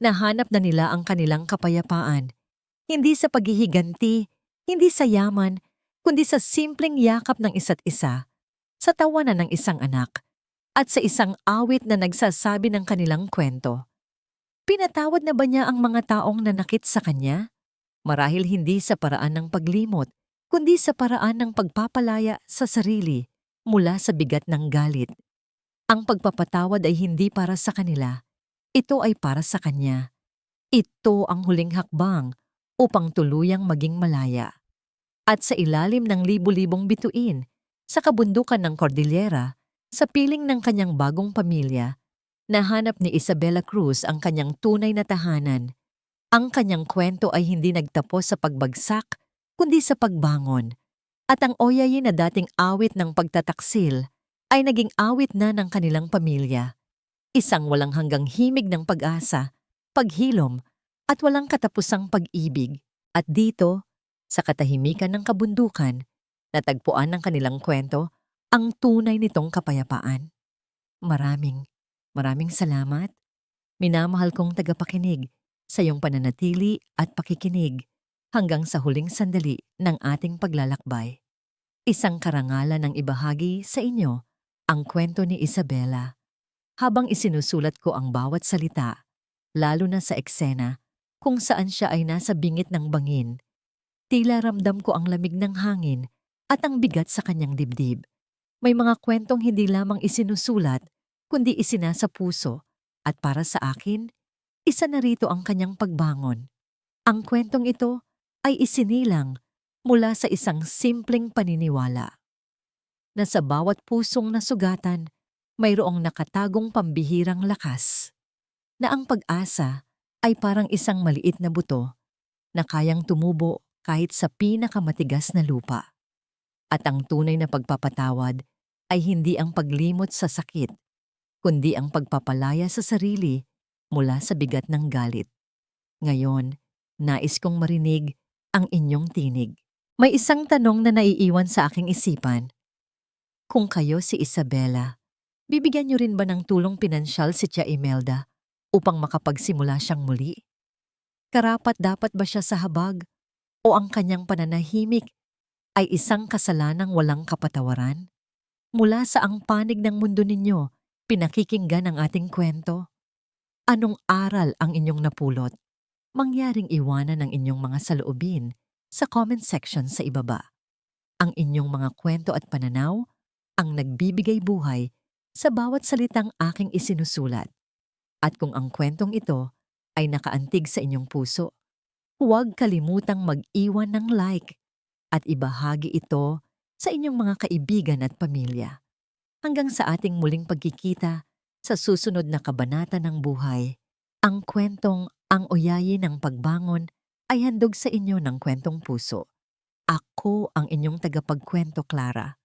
Nahanap na nila ang kanilang kapayapaan. Hindi sa paghihiganti, hindi sa yaman, kundi sa simpleng yakap ng isa't isa, sa tawanan ng isang anak, at sa isang awit na nagsasabi ng kanilang kwento. Pinatawad na ba niya ang mga taong nanakit sa kanya? Marahil hindi sa paraan ng paglimot, kundi sa paraan ng pagpapalaya sa sarili mula sa bigat ng galit. Ang pagpapatawad ay hindi para sa kanila, ito ay para sa kanya. Ito ang huling hakbang upang tuluyang maging malaya. At sa ilalim ng libu-libong bituin, sa kabundukan ng Cordillera, sa piling ng kanyang bagong pamilya, nahanap ni Isabela Cruz ang kanyang tunay na tahanan. Ang kanyang kwento ay hindi nagtapos sa pagbagsak, kundi sa pagbangon. At ang oyayin na dating awit ng pagtataksil ay naging awit na ng kanilang pamilya. Isang walang hanggang himig ng pag-asa, paghilom, at walang katapusang pag-ibig. At dito, sa katahimikan ng kabundukan, natagpuan ng kanilang kwento ang tunay nitong kapayapaan. Maraming salamat, minamahal kong tagapakinig, sa iyong pananatili at pakikinig hanggang sa huling sandali ng ating paglalakbay. Isang karangalan ng ibahagi sa inyo ang kwento ni Isabela. Habang isinusulat ko ang bawat salita, lalo na sa eksena kung saan siya ay nasa bingit ng bangin, tila ramdam ko ang lamig ng hangin at ang bigat sa kanyang dibdib. May mga kwentong hindi lamang isinusulat, kundi isinasa puso, at para sa akin, isa na rito ang kanyang pagbangon. Ang kwentong ito ay isinilang mula sa isang simpleng paniniwala na sa bawat pusong nasugatan, mayroong nakatagong pambihirang lakas, na ang pag-asa ay parang isang maliit na buto na kayang tumubo kahit sa pinakamatigas na lupa. At ang tunay na pagpapatawad ay hindi ang paglimot sa sakit, kundi ang pagpapalaya sa sarili mula sa bigat ng galit. Ngayon, nais kong marinig ang inyong tinig. May isang tanong na naiiwan sa aking isipan. Kung kayo si Isabela, bibigyan niyo rin ba ng tulong pinansyal si Tia Imelda upang makapagsimula siyang muli? Karapat-dapat ba siya sa habag o ang kanyang pananahimik ay isang kasalanang walang kapatawaran? Mula sa ang panig ng mundo ninyo, pinakikinggan ang ating kwento. Anong aral ang inyong napulot? Mangyaring iwanan ang inyong mga saloobin sa comment section sa ibaba. Ang inyong mga kwento at pananaw ang nagbibigay buhay sa bawat salitang aking isinusulat. At kung ang kwentong ito ay nakaantig sa inyong puso, huwag kalimutang mag-iwan ng like at ibahagi ito sa inyong mga kaibigan at pamilya. Hanggang sa ating muling pagkikita sa susunod na kabanata ng buhay, ang kwentong Ang Oyayin ng Pagbangon ay handog sa inyo ng Kwentong Puso. Ako ang inyong tagapagkwento, Clara.